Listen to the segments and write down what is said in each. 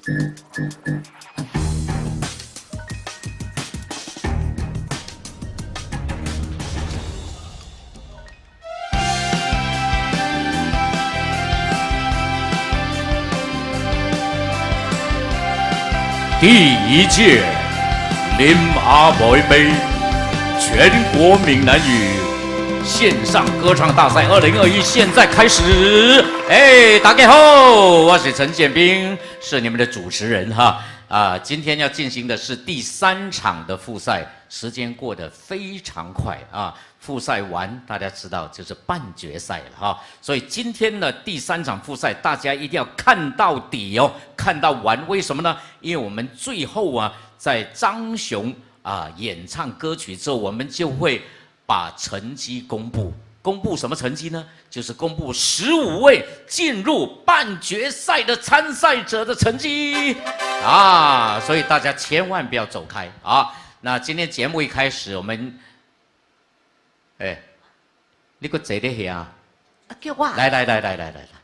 第一届林阿妹杯全国闽南语线上歌唱大赛2021现在开始。大家好，我是陈建斌，是你们的主持人哈。今天要进行的是第3场的复赛，时间过得非常快啊。复赛完，大家知道就是半决赛了哈。所以今天的第3场复赛，大家一定要看到底哦，看到完。为什么呢？因为我们最后在张雄演唱歌曲之后，我们就会把成绩公布。公布什么成绩呢？就是公布15位进入半决赛的参赛者的成绩所以大家千万不要走开啊！那今天节目一开始，我们你个坐咧遐叫我来，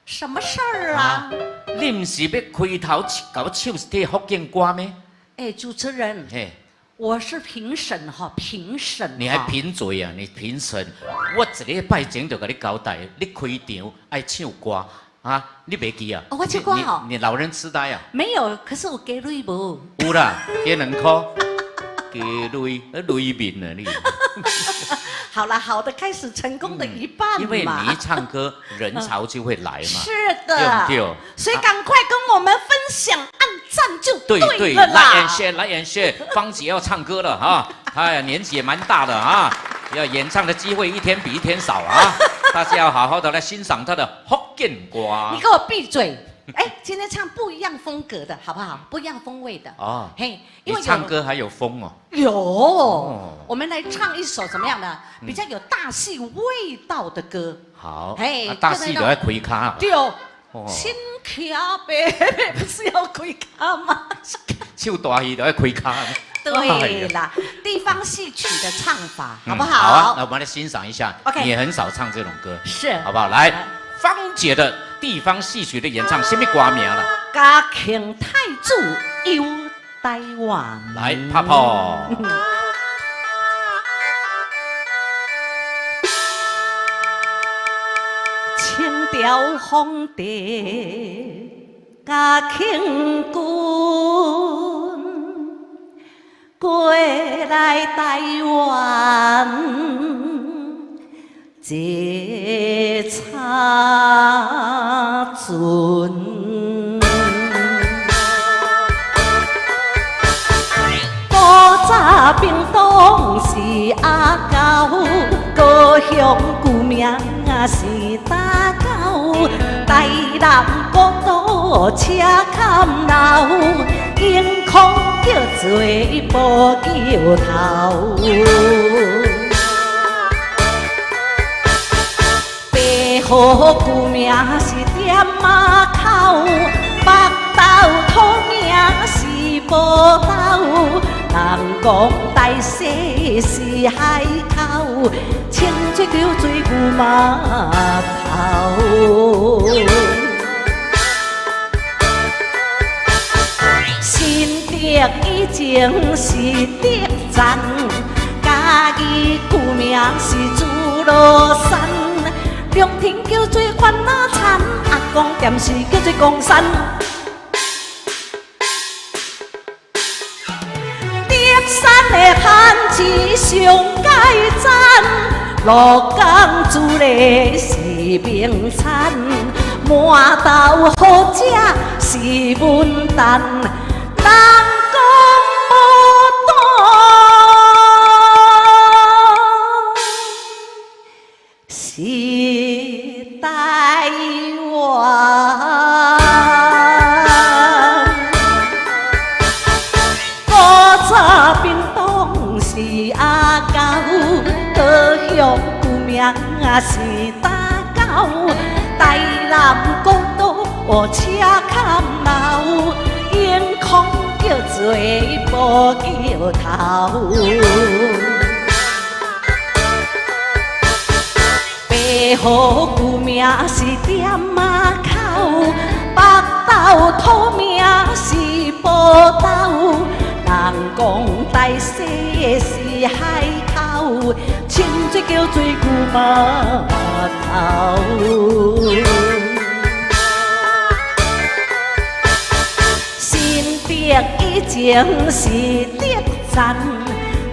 什么事儿啊？你唔是要开头搞唱啲福建歌咩？主持人，我是评审哈，评审。你还评嘴啊？你评审，我一礼拜前就跟你交代，你开场爱唱歌你袂记啊？我唱歌哦。你老人痴呆啊？没有，可是我给瑞无。有啦，给2块，给雷面啊你。好了，好的，开始成功的一半嘛。因为你一唱歌，人潮就会来嘛。是的，对不对？所以赶快跟我们分享、按赞就对了啦。来演谢，芳姐要唱歌了哈。哎呀，年纪也蛮大的要演唱的机会一天比一天少大家要好好的来欣赏她的福建歌。你给我闭嘴！今天唱不一样风格的好不好？不一样风味的因为唱歌还有风哦。有，我们来唱一首怎么样的？比较有大戏味道的歌。好，大戏就要开卡。对新卡白不是要开卡吗？唱大戏就要开卡。对啦，地方戏曲的唱法好不好？好那我们来欣赏一下。OK， 你也很少唱这种歌，是，好不好？来，芳姐的地方戏曲的演唱，什么歌名了？嘉庆太祖游台湾。来，泡泡。清朝皇帝嘉庆君过来台湾坐茶船，古早屏东是阿狗，高雄旧名是打狗，台南古都车坎流，英空叫做无叫头。白虎旧名是点马口，北斗土名是无斗，人讲大西是海口，清水叫做牛码头。新竹以前是竹山，嘉义旧名是朱罗山，龙庭叫做番仔田，阿公店是叫做公山。竹山的番薯上解赞，鹿港煮的是名产，麻豆好食是文旦，人讲无是台湾。古早屏东是阿狗，高雄旧名是打狗，台南古都车坎流，英空叫做无叫头。白虎旧名是点马口，北斗到土命是宝岛，人讲大西是海口，清水叫做牛码头。新竹以前是竹山，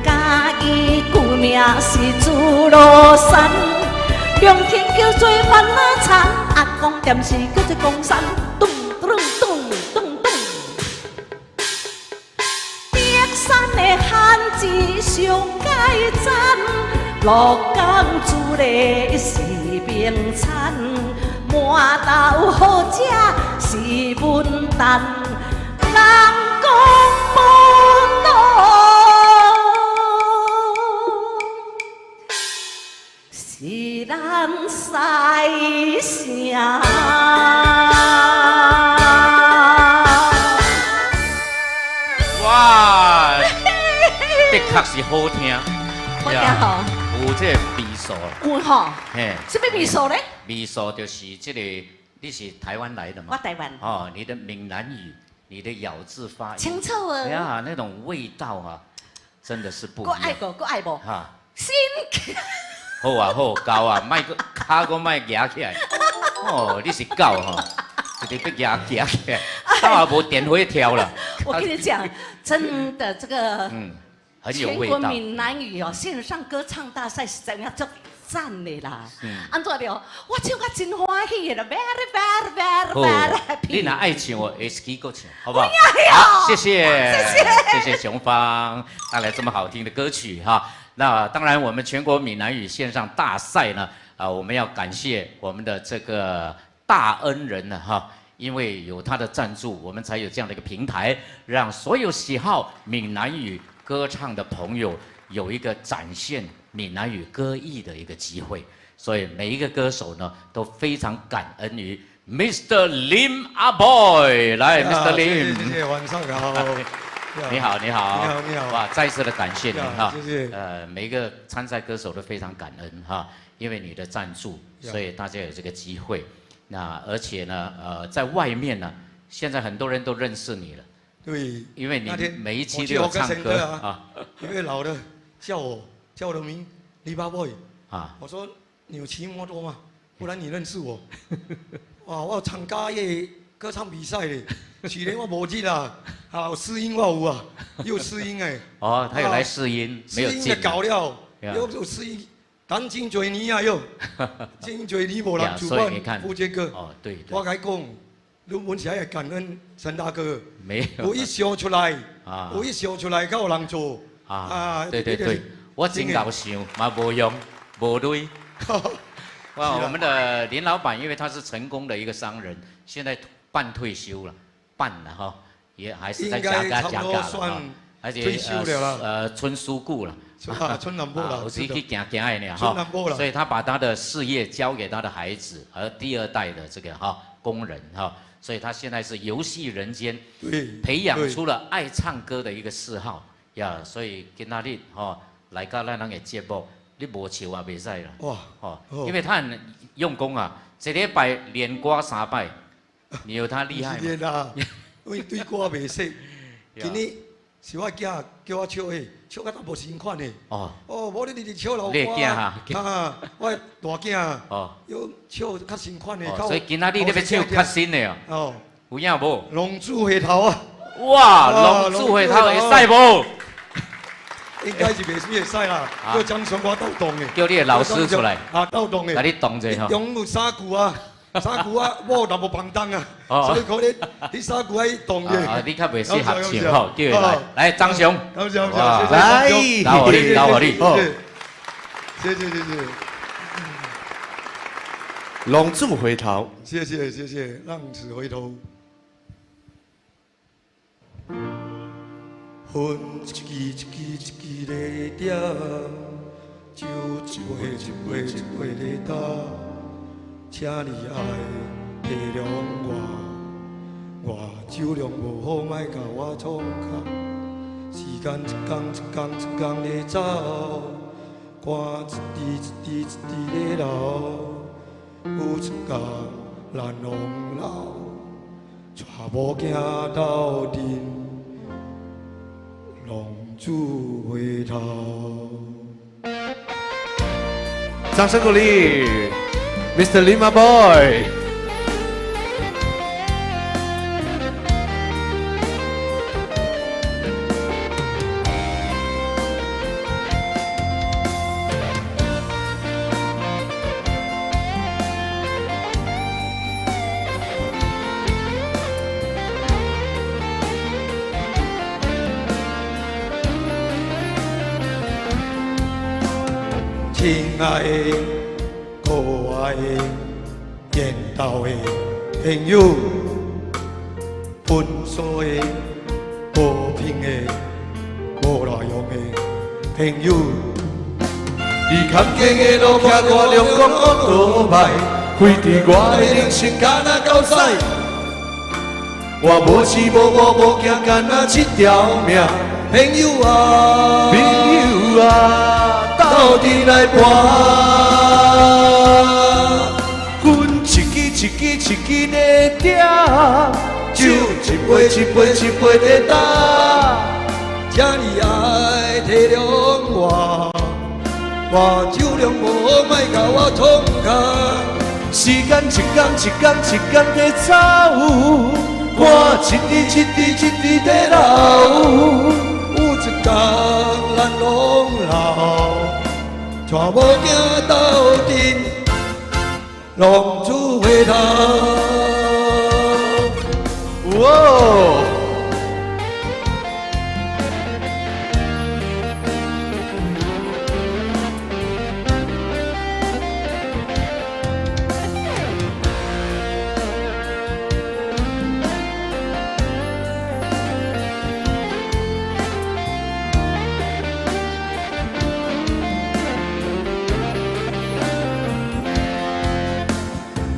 嘉义旧名是朱罗山，凉天叫做番仔田，阿公店是叫做公山。咚咚咚咚咚，竹山的汉字上解赞，鹿港煮的是名产，满豆好食是文旦。人讲无路，是咱西城。哇，的确是好听，好听吼，有这个味素。有吼，嘿，什么味素呢？味素就是这个，你是台湾来的嘛？我台湾。哦，你的闽南语。你的咬字发音清楚啊！哎呀，那种味道啊，真的是不一样。我爱过，我爱无。哈，新好啊好，高啊，卖个卡个卖夹起来。哦，你是狗哈，一直被夹起来，到也无电火跳了。我跟你讲，真的这个，很有全味道。国闽南语哦，线上歌唱大赛是怎样做赞的啦？安怎了？我唱得真欢喜啦 ，very 你 happy。若爱唱，我 SK 歌唱，好不好？好，谢谢，谢谢雄芳带来这么好听的歌曲哈。那当然，我们全国闽南语线上大赛呢，我们要感谢我们的这个大恩人呢哈，因为有他的赞助，我们才有这样的一个平台，让所有喜好闽南语歌唱的朋友有一个展现闽南语歌艺的一个机会。所以每一个歌手呢，都非常感恩于 Mr. Lim 阿 Boy， 来 ，Mr. Lim， 谢谢，晚上好。你好，你好，你好，哇！再一次的感谢你哈，谢谢。每一个参赛歌手都非常感恩哈，因为你的赞助，所以大家有这个机会。那而且呢，在外面呢，现在很多人都认识你了。对，因为你每一期都有唱歌啊。一位老的叫我的名李巴 boy 啊，我说你有骑摩托吗？不然你认识我。哇，我有参加个歌唱比赛嘞。去年我无去啦，啊，试音我有啊，有试音哎。哦，他有来试音，没有进。试音就搞了，有试音，等真侪年啊哟，真侪年无人主办副节歌。哦，对。我甲你讲，你问起来感恩陈大哥。没有。有一想出来，有一想出来，才有人做。啊，对，我真老想，嘛无用，无累。哇，我们的林老板，因为他是成功的一个商人，现在半退休了。办了哈，也还是在加价了哈，而且村书故了，村南部了，我是去行的呢哈，所以他把他的事业交给他的孩子，而第二代的这个工人哈，所以他现在是游戏人间，培养出了爱唱歌的一个嗜好呀，所以今仔日来到咱的节目，你无笑也袂使啦，哇，因为他很用功啊，一礼拜连歌3摆。你有他厉害吗？啦，因为对歌袂识。今日是我囝叫我唱的，唱到无新款的。哦，无你直唱老歌。你囝哈？我大囝。要唱较新款的。所以今仔日你要唱较新的哦。哦。有影无？龙珠回头啊！哇，龙珠回头会使无？应该是袂使啦，叫张雄我斗动的。叫你的老师出来。斗动的。甲你动者吼。用有3句啊。3句啊，我淡薄放荡啊，所以可能迄3句爱动嘅。你较袂适合唱吼，叫伊来张雄，张雄，来，交互你，谢谢。龙柱回头，谢谢，浪子回头。风一支一支在掉，酒一杯在倒。请你爱体谅我酒量无好，莫甲我创空。时间一天在走，汗一滴在流，有一天咱拢老，带某囝斗阵，浪子回头。掌声鼓励 ，Mr. Lima Boy。亲爱的、可爱的、缘投的朋友，分数的、无凭的、无内容的朋友，你坎坷的路行我阳光我倒摆，费伫我的人生敢若狗屎，我无痴无悟无惊，敢若一条命，朋友啊，朋友啊。斗阵来搏，分一支一支一支在点，酒一杯一杯一杯在打，这呢爱体谅我酒量无莫甲我冲甲，时间一天一天一天在走，我一滴一滴一滴在流，有一天咱拢老。带某囝斗阵，浪子回头。哇！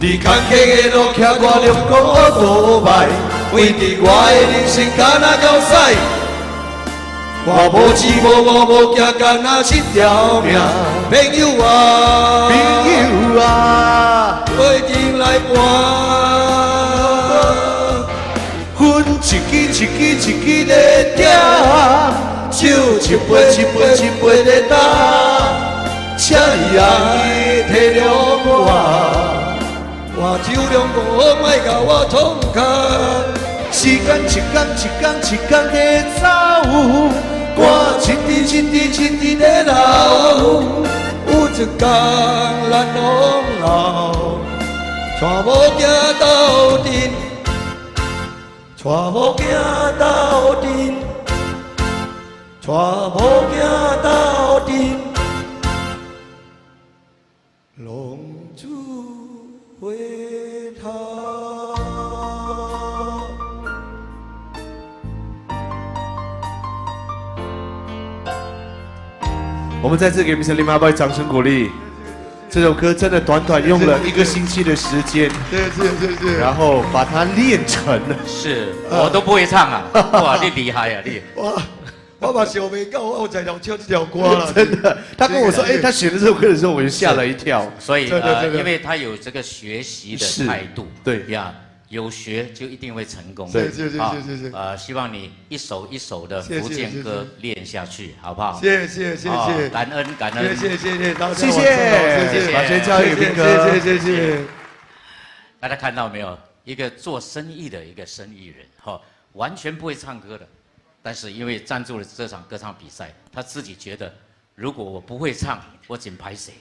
你坎坷的路行我阳光我倒摆，为伫我的人生敢若狗屎，我无痴无悟无惊，敢若一条命。朋友啊，朋友啊，花灯来伴，分一支一支一支在点，酒一杯一杯一杯在打，请你爱体谅我酒量无莫甲我冲甲，时间一天一天一天在走，我一滴一滴一滴在流，有一天咱拢老，带某囝斗阵，带某囝斗阵，带某囝斗阵，浪子回头。我们再次给 Mr. Lima Boy 掌声鼓励。这首歌真的短短用了1个星期的时间，是，然后把它练成了。是我都不会唱啊！哇，你厉害啊你！哇，我嘛想袂到，我才能唱这条歌了。真的，他跟我说，他选的这首歌的时候，我就吓了一跳。所以因为他有这个学习的态度，对呀，有学就一定会成功。是。希望你一首一首的福建歌练下去，好不好？谢谢，感恩，谢谢，谢谢，把声交给斌哥，谢谢。大家看到没有？一个做生意的一个生意人，完全不会唱歌的，但是因为赞助了这场歌唱比赛，他自己觉得，如果我不会唱，我怎拍谁？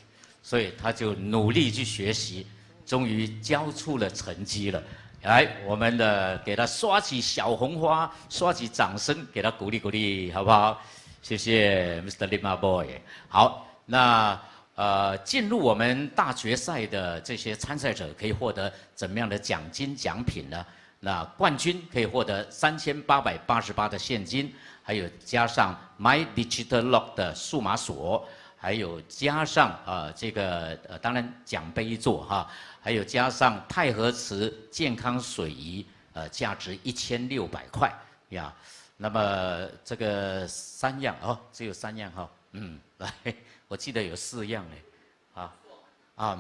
所以他就努力去学习，终于交出了成绩了。来，我们的给他刷起小红花，刷起掌声，给他鼓励鼓励，好不好？谢谢 Mr. Lima Boy。好，那进入我们大决赛的这些参赛者可以获得怎么样的奖金奖品呢？那冠军可以获得3888的现金，还有加上 My Digital Lock 的数码锁，还有加上当然奖杯一座哈。还有加上太和池健康水仪，价值1600块呀。那么这个3样只有3样哈。来，我记得有4样嘞。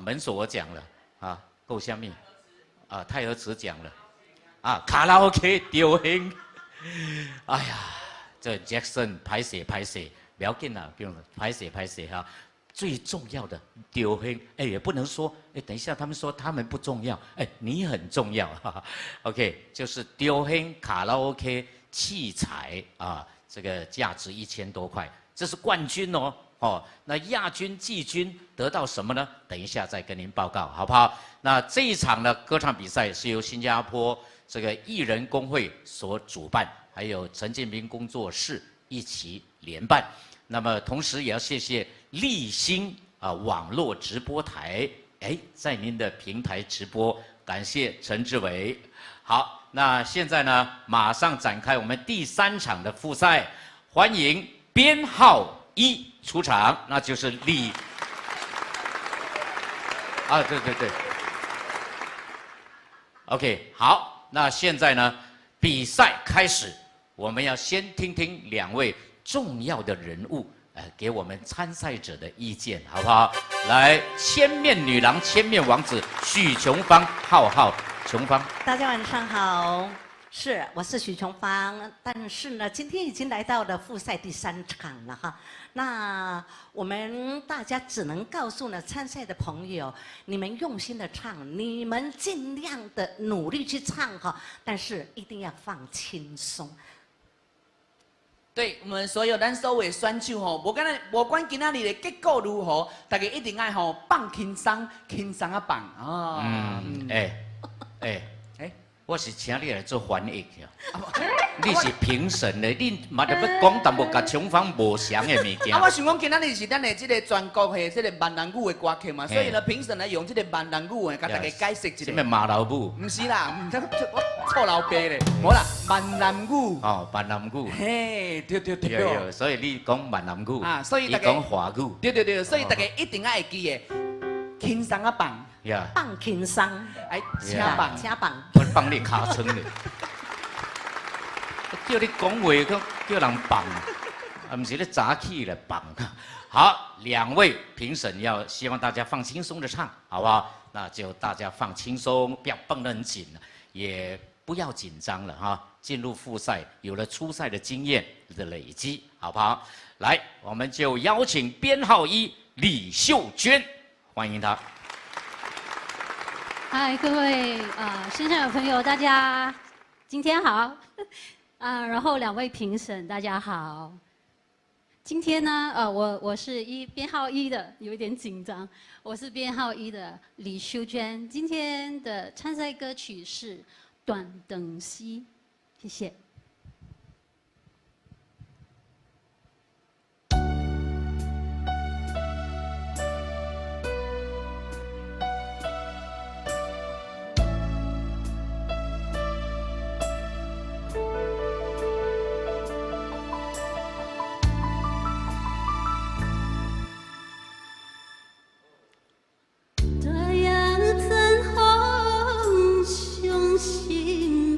门锁我讲了啊，够下面。太和池讲了，啊，卡拉 OK 丢兴。哎呀，这 Jackson 拍摄，不要紧啦，不用拍摄哈。最重要的丢兴，哎，也不能说，哎，等一下他们说他们不重要，哎，你很重要，哈哈 OK， 就是丢兴卡拉 OK 器材啊，这个价值1000多块，这是冠军哦。哦，那亚军、季军得到什么呢？等一下再跟您报告，好不好？那这一场呢，歌唱比赛是由新加坡这个艺人工会所主办，还有陈建斌工作室一起联办。那么同时也要谢谢立新网络直播台，哎，在您的平台直播，感谢陈志伟。好，那现在呢，马上展开我们第3场的复赛，欢迎编号1出场，那就是李。对。OK， 好，那现在呢，比赛开始，我们要先听听2位重要的人物，给我们参赛者的意见，好不好？来，千面女郎、千面王子许琼芳、浩，琼芳。大家晚上好，我是许琼芳，但是呢，今天已经来到了复赛第3场了哈。那我们大家只能告诉呢参赛的朋友，你们用心的唱，你们尽量的努力去唱哈，但是一定要放轻松。对我们所有咱所有的选手吼，无管今仔日的结果如何，大家一定爱吼放轻松，轻松啊放啊。我是请你来做翻译的，你是评审的，你嘛得要讲淡薄甲琼芳无相的物件。我想讲今仔日是咱的这个全国的这个闽南语的歌曲嘛，所以呢，评审来用这个闽南语的，甲大家解释一下。什么马老母？唔是啦，我错老爸咧，无啦，闽南语。哦，闽南语。嘿，对。有，所以你讲闽南语啊，所以你讲华语。对，所以大家一定要会记的，轻松啊放。放轻松，哎，请放，我放你卡村咧，叫你讲话，叫人放，唔是咧早起来放。好，2位评审要希望大家放轻松的唱，好不好？那就大家放轻松，不要绷得很紧，也不要紧张了哈。进入复赛，有了初赛的经验的累积，好不好？来，我们就邀请编号1李秀娟，欢迎她。嗨，各位线上的朋友，大家今天好然后2位评审，大家好。今天呢，我是编号1的，有一点紧张。我是编号1的李秀娟。今天的参赛歌曲是《短等溪》，谢谢。心雨，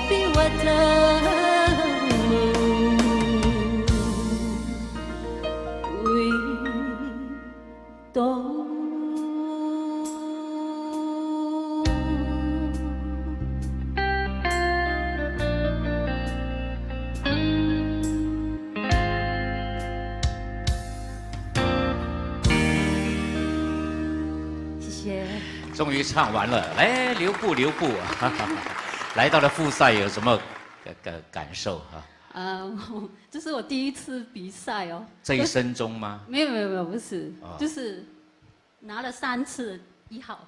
比我的梦为多。终于唱完了，来留步，来到了复赛有什么感受啊？这是我第一次比赛哦。这一生中吗？没有，不是，就是拿了3次1号。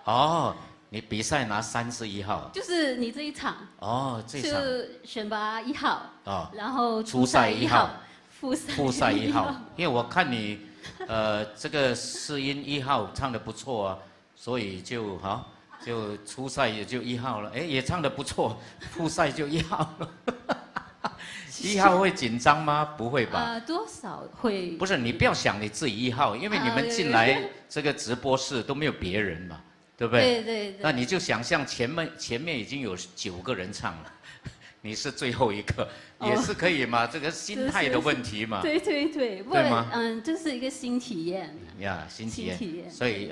哦，你比赛拿3次1号？就是你这一场。哦，这一场。是选拔1号。哦。然后初赛1号，复赛1号。因为我看你。这个试音1号唱得不错啊，所以就初赛也就1号了，哎，也唱得不错，复赛就1号了。1号会紧张吗？不会吧？多少会。不是，你不要想你自己1号，因为你们进来这个直播室都没有别人嘛，对不对？对。那你就想象前面已经有9个人唱了。你是最后一个，也是可以嘛？这个心态的问题嘛。对，对吗？这是一个新体验。呀，新体验。所以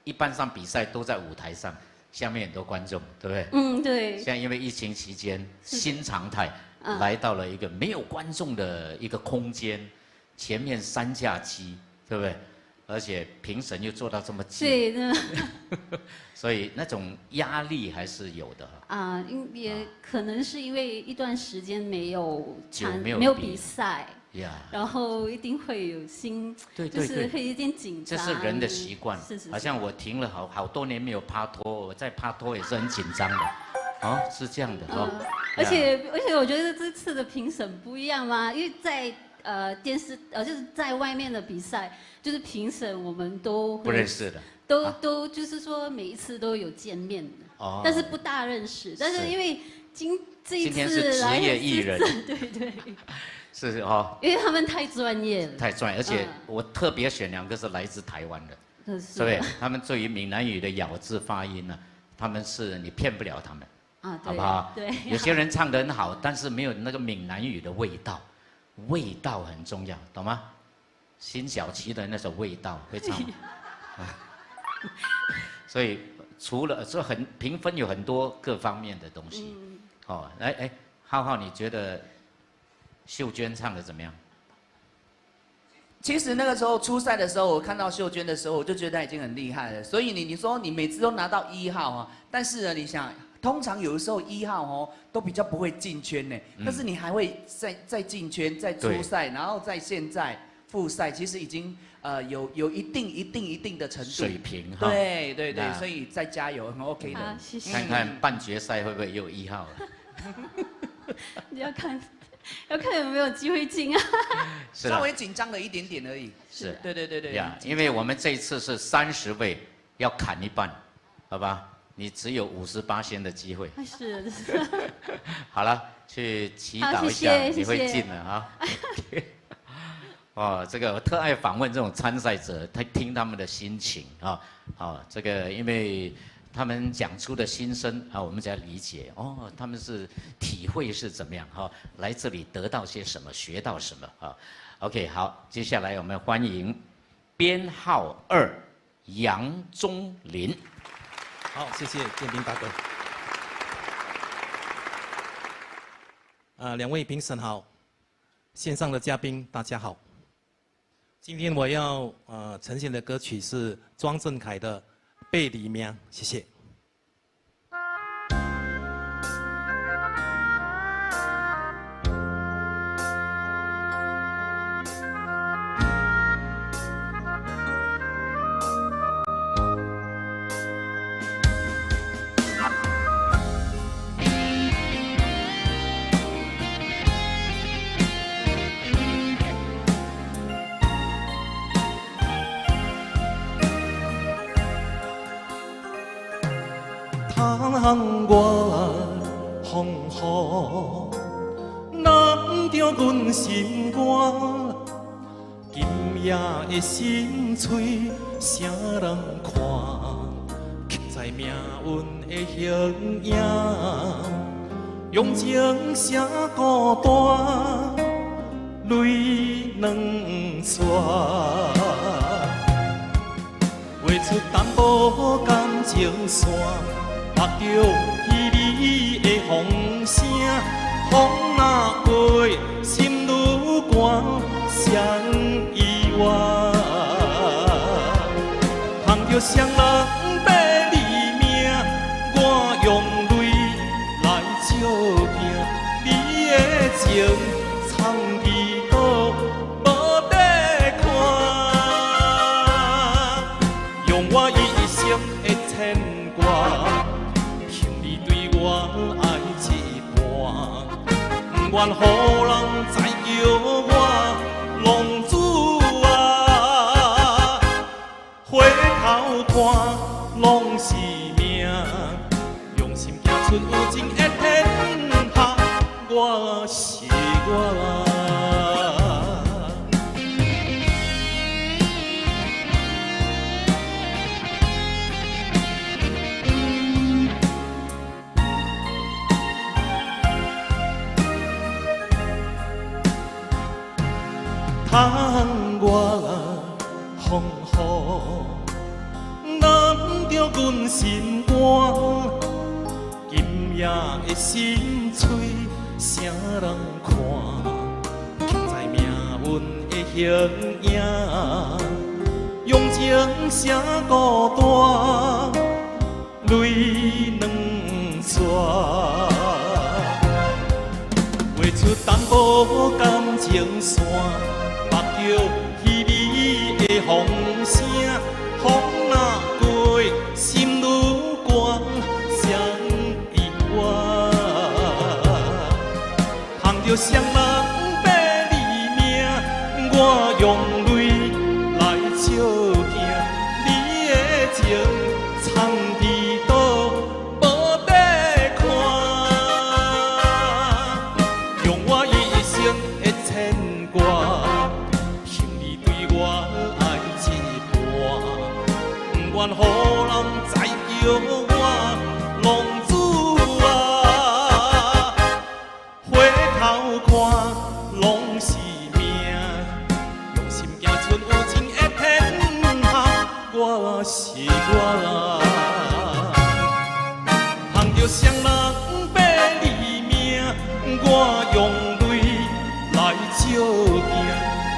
一般上比赛都在舞台上，下面很多观众，对不对？嗯，对。现在因为疫情期间，新常态来到了一个没有观众的一个空间，前面3架机，对不对？而且评审又坐到这么近，对，所以那种压力还是有的。也可能是因为一段时间没有比赛，然后一定会有就是会有点紧张。这是人的习惯，好像我停了好多年没有趴托，我在趴托也是很紧张的。哦，是这样的哦。而且我觉得这次的评审不一样嘛，因为在电视就是在外面的比赛，就是评审我们都不认识的，都就是说每一次都有见面的，但是不大认识。但是因为这一次今天是职业艺人，对，是哦，因为他们太专业了，太专业，而且我特别选2个是来自台湾的，对不对？他们对于闽南语的咬字发音呢，你骗不了他们，好不好？对，有些人唱得很好，但是没有那个闽南语的味道。味道很重要，懂吗？辛晓琪的那首《味道》会唱吗？所以除了评分有很多各方面的东西。浩浩，你觉得秀娟唱的怎么样？其实那个时候初赛的时候，我看到秀娟的时候，我就觉得她已经很厉害了。所以你说你每次都拿到1号啊，但是呢，你想。通常有的时候1号都比较不会进圈呢，但是你还会再进圈，再初赛，然后在现在复赛，其实已经有一定的程度水平哈。对，所以再加油，很 OK 的。谢谢。看看半决赛会不会有1号了？你要看有没有机会进啊。稍微紧张了一点点而已。是。对。因为我们这一次是30位要砍一半，好吧？你只有58%的机会。是。好了，去祈祷一下，你会进了啊。哦，这个我特爱访问这种参赛者，听他们的心情啊。这个因为他们讲出的心声啊，我们才理解哦，他们是体会是怎么样哈，来这里得到些什么，学到什么啊。OK， 好，接下来我们欢迎编号2杨宗林。好，谢谢建斌大哥。2位评审好，线上的嘉宾大家好。今天我要呈现的歌曲是庄振凯的《背里面》，谢谢。窗外风雨，难着阮心肝。今夜的心碎，啥人看？刻在在命运的形影，用情写孤单，泪两逝，画出淡薄感情线，目着稀微的风声，风若过，心愈寒，谁遗忘？碰着双人白离命，我用泪来照镜，你的情藏伫倒，无得看，用我一生的牵挂，凭你对我爱一半，不愿予人知叫我浪子啊，回头看拢是命，用心行出有情的天下，我是我。窗外风雨，难着阮心肝。今夜的心碎，谁人看？刻在命运的形影，用情写孤单，泪两逝，画出淡薄感情线。目着稀微的风声，风若过，心愈寒，谁遗忘？碰着双人白离命，我用泪来照镜，你的情藏伫倒，无得看，用我一生的牵挂。不愿予人知叫我浪子啊，回头看拢是命，用心行出有情的天下，我是我。碰着双人白离命，我用泪来照镜，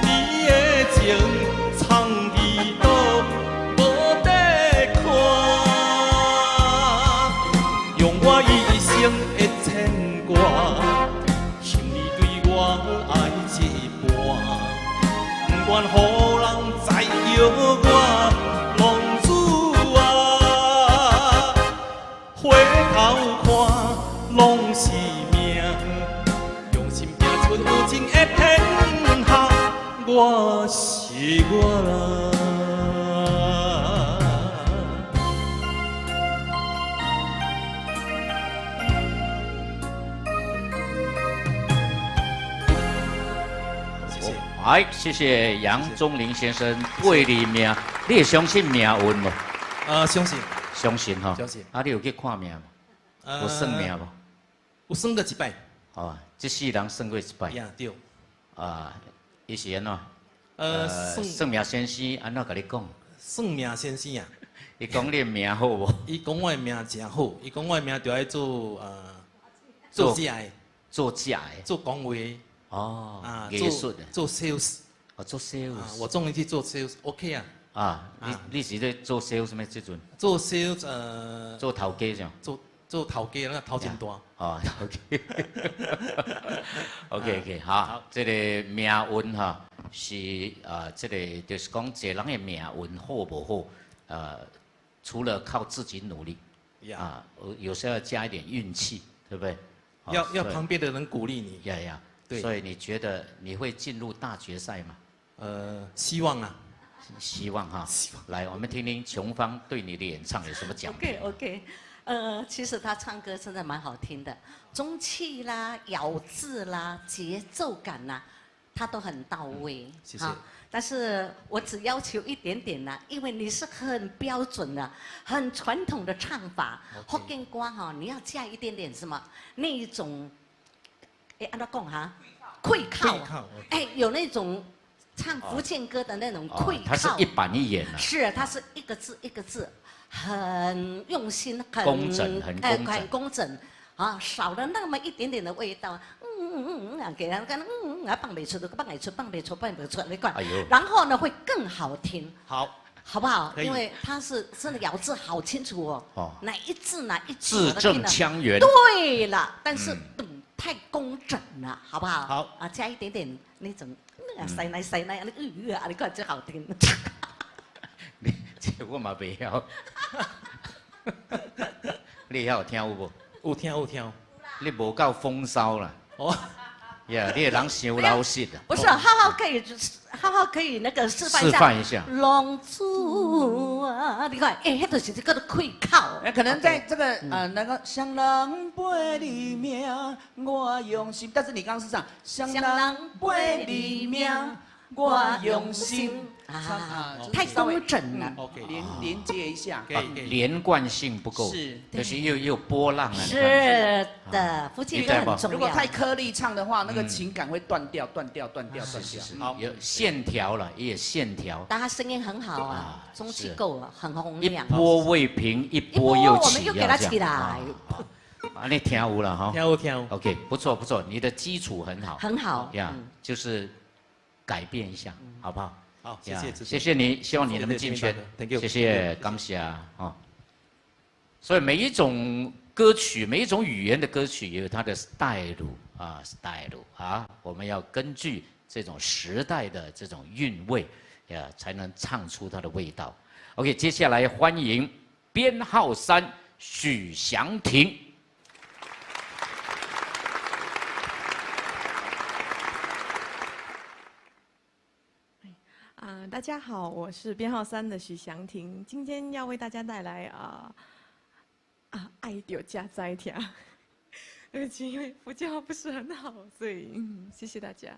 你的情藏伫倒。我一生的牵挂，凭你对我爱一半，不愿予人知叫我浪子啊，回头看拢是命，用心行出有情的天下，我是我。哎，谢谢杨宗林先生为你命，你会相信命运无？相信。相信哈。相信。啊，你有去看命无？有算命无？有算过一摆。哦，这世人算过一摆。呀，对。啊，伊是安怎？算命先生安怎甲你讲？算命先生啊，伊讲你的命好无？伊讲我的命真好，伊讲我的命就爱做做假的，做假的，做讲话的。哦，艺术的，做 sales， 哦，做 sales，我终于去做 sales，OK 啊。啊，你是在做 sales 什么这阵？做 sales 做头家这样。做头家那头真大。哦，头家。OK， 好，这个命运哈是这个就是讲一个人的命运好不好？除了靠自己努力，有时候要加一点运气，对不对？要旁边的人鼓励你。呀。所以你觉得你会进入大决赛吗？希望啊，希望哈。来，我们听听琼芳对你的演唱有什么讲评。OK， 其实他唱歌真的蛮好听的，中气啦、咬字啦、节奏感啦，他都很到位。谢谢。但是我只要求一点点啦，因为你是很标准的、很传统的唱法。福建歌哈，你要加一点点什么那一种，按照讲哈，溃靠，哎，有那种唱福建歌的那种溃靠。它是一板一眼啊。是，它是一个字一个字，很用心，很工整，很工整。啊，少了那么一点点的味道，给人家放不出，放不出，你看，然后呢会更好听，好不好？因为它是真的咬字好清楚哦，哪一字哪一字字正腔圆。对了，但是太工整了，好不好？好啊，加一点点那种塞奶，你看就好听。我嘛袂晓，你晓听有无？有听，你无够风骚啦！哦，呀，你人伤老实啊！不是，浩浩可以那个示范一下。龙珠啊，你看，哎，那就是这个溃靠。可能在这个那个双人背里面，我用心，但是你刚刚是唱双人背里面。我用心太工整了。连接一下，连贯性不够，是，就是又有波浪啊。是的，福建歌很重要。如果太颗粒唱的话，那个情感会断掉。好，有线条了，也有线条。但他声音很好啊，中气够了，很洪亮。一波未平，一波又起，我们又给他起来。啊，你听有了哈？听。OK， 不错，你的基础很好。很好。呀，就是。改变一下，好不好？好，谢谢你，希望你能进圈。谢谢，感谢啊！所以每一种歌曲，每一种语言的歌曲也有它的 style 啊，我们要根据这种时代的这种韵味，才能唱出它的味道。OK， 接下来欢迎编号3许祥廷。大家好，我是编号3的许祥廷，今天要为大家带来爱丢加灾条。对不起，因为福建话不是很好，所以谢谢大家。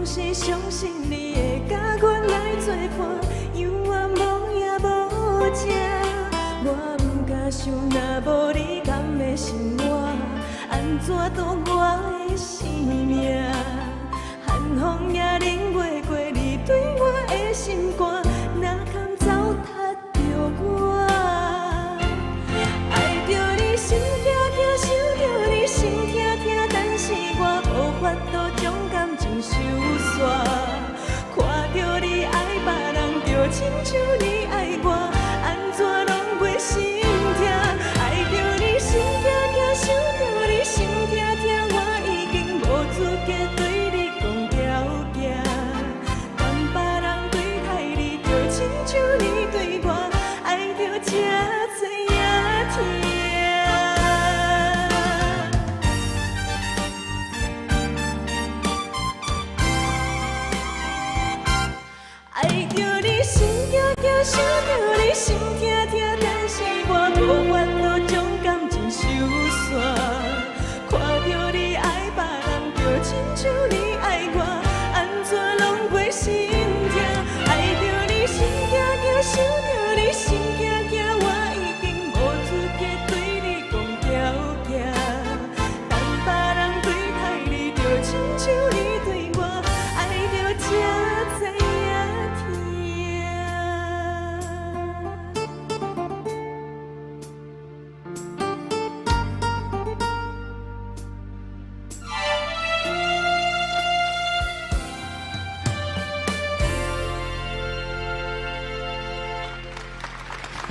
是相信你会甲阮来作伴，犹原无影无迹。我不敢想，若无你，甘会生活？安怎度我的生命？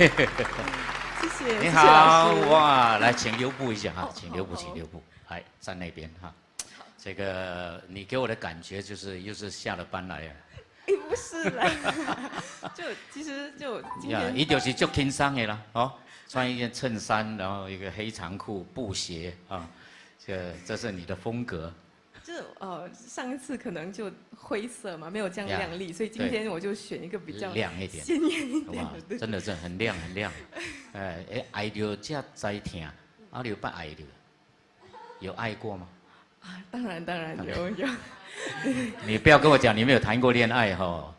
谢谢。你谢谢老好，师哇，来，请留步一下哈，请留步，请留步，来站那边哈。这个你给我的感觉就是又是下了班来啊。哎，不是啦，其实今呀，天伊就是足轻松的啦，哦，穿一件衬衫，然后一个黑长裤、布鞋啊，这是你的风格。上一次可能就灰色嘛，没有这样呀亮丽，所以今天我就选一个比较亮一点，鲜艳一点哇的。，真的是很亮很亮。爱着这知疼，你有捌爱着？有爱过吗？啊，当然有，你不要跟我讲你没有谈过恋爱哈。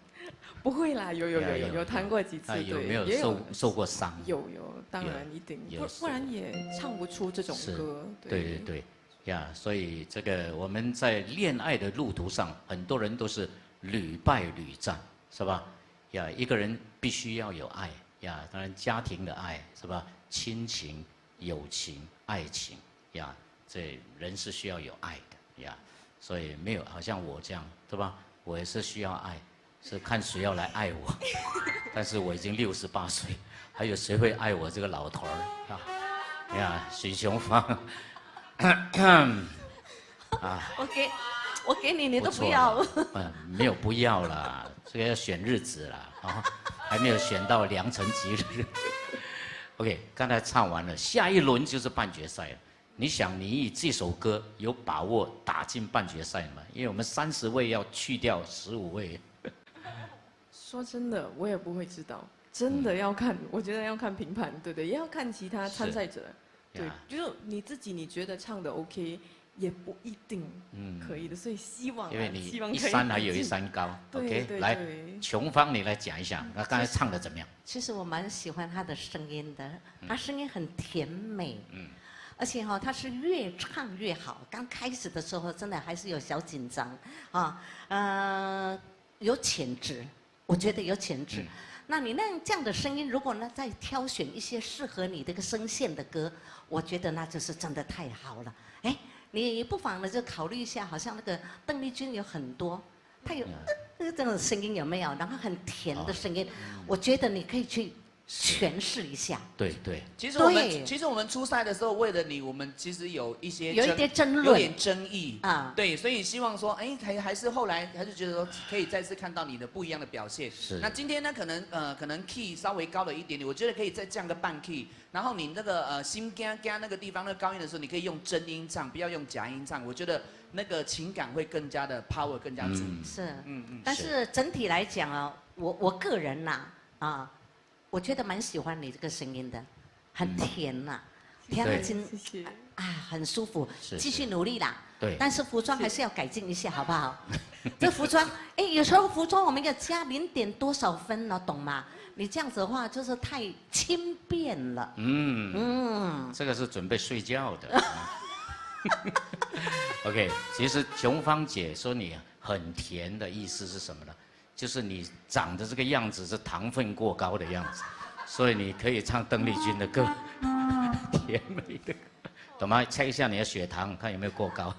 不会啦，有谈过几次，有对，没有受过伤？有，当然一定，不然也唱不出这种歌。对呀，所以这个我们在恋爱的路途上，很多人都是屡败屡战，是吧？呀，一个人必须要有爱呀，当然家庭的爱是吧？亲情、友情、爱情呀，这人是需要有爱的呀，所以没有好像我这样，对吧？我也是需要爱，是看谁要来爱我，但是我已经68岁，还有谁会爱我这个老头儿啊？呀，许雄芳。啊，我给你，你都不要。没有不要啦，这个要选日子啦，啊，还没有选到良辰吉日。OK， 刚才唱完了，下一轮就是半决赛了。你想，你以这首歌有把握打进半决赛吗？因为我们30位要去掉15位。说真的，我也不会知道，真的要看，我觉得要看评判，对对，也要看其他参赛者。对，就是你自己，你觉得唱的 OK， 也不一定可以的，所以希望因为你一山还有一山高。OK， 来，琼芳你来讲一下，那刚才唱的怎么样？其实我蛮喜欢他的声音的，他声音很甜美，而且他是越唱越好。刚开始的时候真的还是有小紧张啊，有潜质，我觉得有潜质。那你这样的声音，如果呢再挑选一些适合你这个声线的歌，我觉得那就是真的太好了。哎，你不妨呢就考虑一下，好像那个邓丽君有很多，她有这种声音有没有？然后很甜的声音，我觉得你可以去诠释一下。对。其实我们初赛的时候，为了你，我们其实有一点争议啊。对，所以希望说，哎，还是后来还是觉得说，可以再次看到你的不一样的表现。是。那今天呢，可能 key 稍微高了一点点，我觉得可以再降个半 key。然后你那个心肝那个地方那个高音的时候，你可以用真音唱，不要用假音唱。我觉得那个情感会更加的 power， 更加足。是，但是整体来讲啊，我个人呐我觉得蛮喜欢你这个声音的，很甜呐，甜的真很舒服，继续努力啦。对。但是服装还是要改进一下，好不好？这服装，有时候服装我们要加0.多少分呢，懂吗？你这样子的话就是太轻便了。这个是准备睡觉的。OK， 其实琼芳姐说你很甜的意思是什么呢？就是你长得这个样子是糖分过高的样子，所以你可以唱邓丽君的歌，甜美的歌，懂吗？测一下你的血糖，看有没有过高。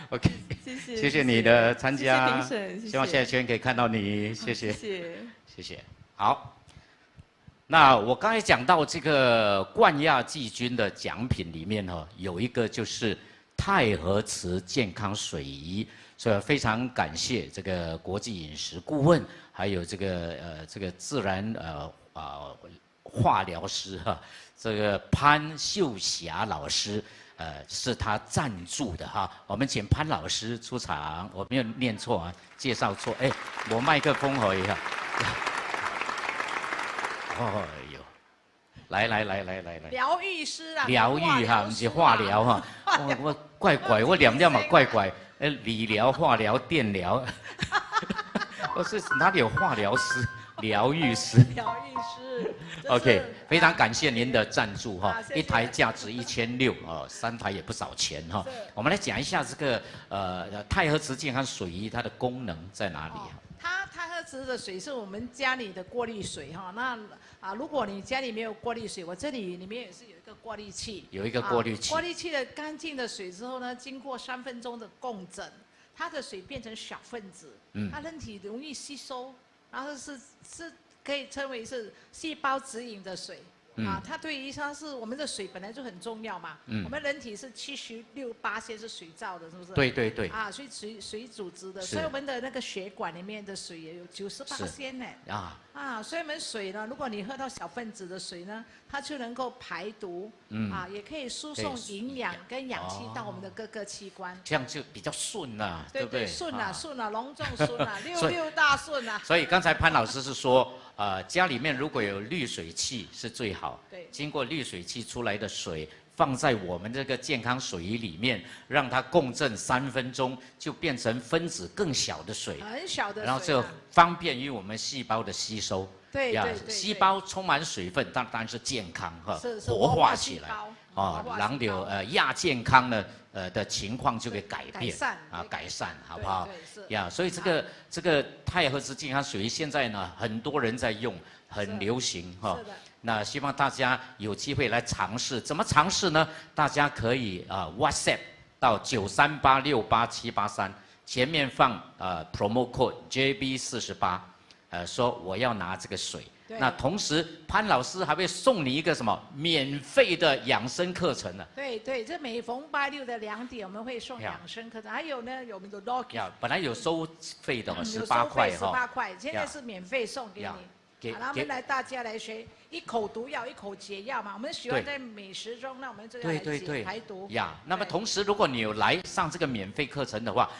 OK， 谢谢你的参加，希望下一圈可以看到你，谢谢。好，那我刚才讲到这个冠亚季军的奖品里面有一个就是太和慈健康水仪。所以非常感谢这个国际饮食顾问，还有这个自然化疗师这个潘秀霞老师，是他赞助的哈。我们请潘老师出场，我没有念错啊，介绍错，我麦克风而已哈。哦哟，来，疗愈师啊，疗愈哈，不是化疗哈，我怪怪，我念嘛怪怪。理疗、化疗、电疗，我是哪里有化疗师、疗愈师？OK， 非常感谢您的赞助哈，一台价值1600，3台也不少钱哈。我们来讲一下这个太和慈健康水仪它的功能在哪里啊？太和慈的水是我们家里的过滤水哈，那如果你家里没有过滤水，我这里面也是有一个过滤器，有一个过滤器，过滤器的干净的水之后呢，经过3分钟的共振，它的水变成小分子，它人体容易吸收，然后是可以称为是细胞指引的水。它对于它是我们的水本来就很重要嘛。我们人体是76%是水造的，是不是？对对对。所以水组织的，所以我们的那个血管里面的水也有90%呢。所以我们水呢，如果你喝到小分子的水呢，它就能够排毒，也可以输送营养跟氧气到我们的各个器官。这样就比较顺了，对不对？顺啊，隆重顺啊，六大顺啊。所以刚才潘老师是说，家里面如果有滤水器是最好。对。经过滤水器出来的水，放在我们这个健康水里面，让它共振3分钟，就变成分子更小的水。很小的水。然后就方便于我们细胞的吸收。对。细胞充满水分，当然是健康哈，活化起来。然后亚健康呢的情况就会改变改善，好不好？所以这个钛合质健康水现在呢，很多人在用，很流行哈。那希望大家有机会来尝试，怎么尝试呢？大家可以WhatsApp 到938687783，前面放promo code JB48，说我要拿这个水。那同时潘老师还会送你一个什么免费的养生课程呢？对，这每逢8、6的2点我们会送养生课程，还有呢，我们的 Loki。本来有收费的，18块，18块，现在是免费送给你。然后我们大家来学，一口毒药，一口解药嘛。我们喜欢在美食中，那我们就要来解排毒。那么同时，如果你有来上这个免费课程的话，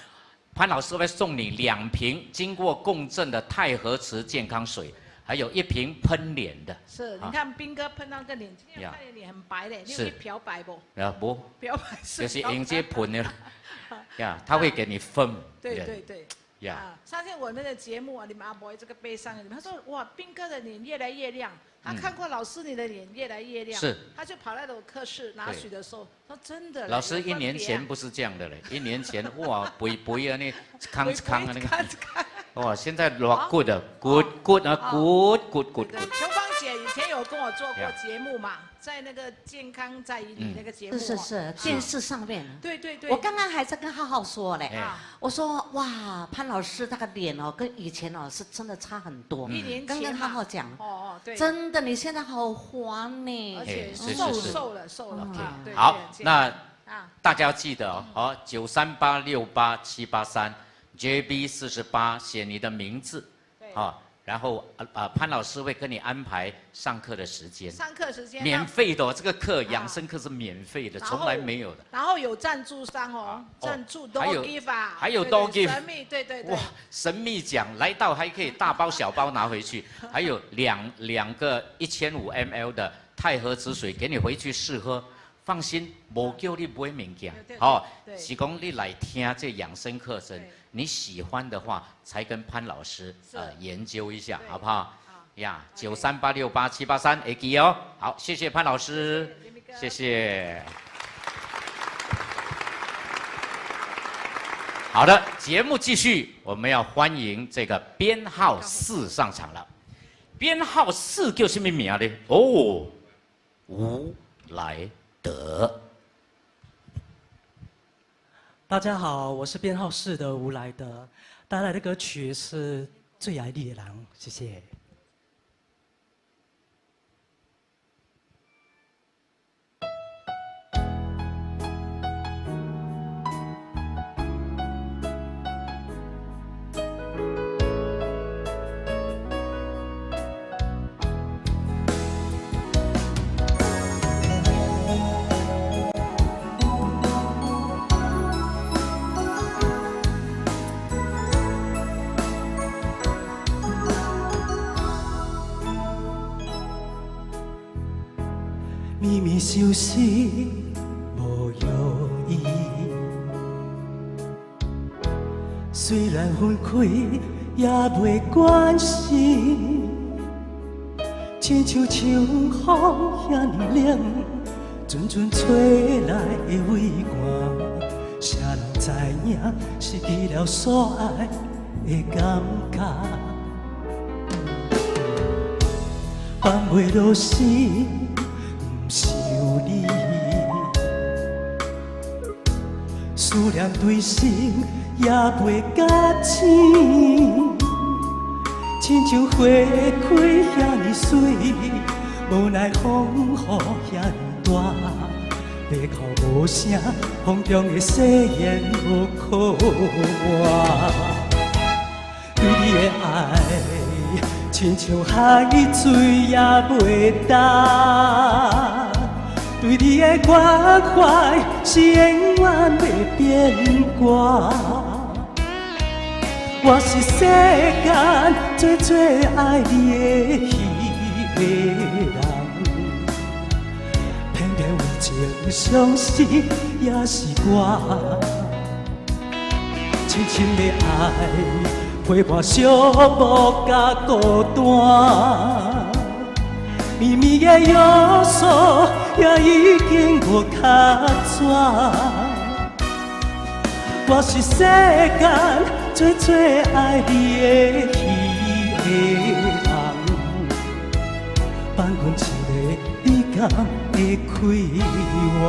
潘老师会送你2瓶经过共振的钛合质健康水，还有1瓶喷脸的。是，你看斌哥喷到个脸，今天看你脸很白嘞，你有漂白不？不，漂白是。就是迎接喷的了。他会给你分。对。上次我们的节目你们阿伯这个悲伤，他说哇，斌哥的脸越来越亮，他看过老师你的脸越来越亮，他就跑来我课室拿水的时候，说真的。老师1年前不是这样的嘞，1年前哇，肥啊那康啊那个，哇，现在 good。琼芳姐以前有跟我做过节目嘛，在那个健康在于你那个节目，是电视上面。对。我刚刚还在跟浩浩说嘞，我说哇，潘老师那个脸跟以前是真的差很多。1年前刚跟浩浩讲，对，真的你现在好黄呢，而且瘦了。好，那大家要记得938687783 JB48，写你的名字，然后潘老师会跟你安排上课的时间。上课时间免费的这个课养生课是免费的，从来没有的。然后有赞助商赞助 Dog 还有 Dog 神秘，对。哇，神秘奖来到还可以大包小包拿回去，还有两个1500 ml 的钛合质水给你回去试喝。放心，无叫你买物件，是讲你来听这养生课程，你喜欢的话才跟潘老师研究一下，好不好？938687783会记哦。好，谢谢潘老师，谢谢。好的，节目继续，我们要欢迎这个编号4上场了。编号4叫什么名呢？吴来德。大家好，我是编号4的吴来德，带来的歌曲是《最爱你的人》，谢谢。秘密消失无药医，虽然分开也袂关心，亲像清风遐尼凉，阵阵吹来的微寒，谁人知影失去了所爱的感觉，放袂落心。想你，思念对心也袂甲醒，亲像花开遐尼水，无奈风雨遐尼大，闭口无声，风中的誓言无可换。对你的爱，亲像海水也袂干。对你的关怀是永远袂变卦。我是世间最最爱你的迄个人，偏偏有情相思也是我，深深的爱陪伴寂寞甲孤单，绵绵的约束也已经无卡纸。我是世间最最爱你的迄个人，放阮一个你敢会开我？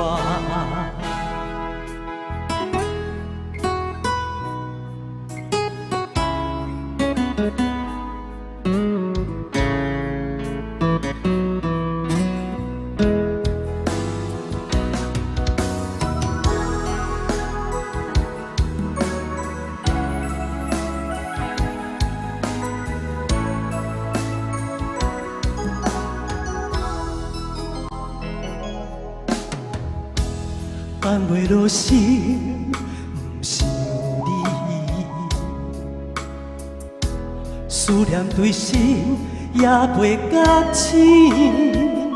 放袂落心，不是你，思念对心也袂甲醒，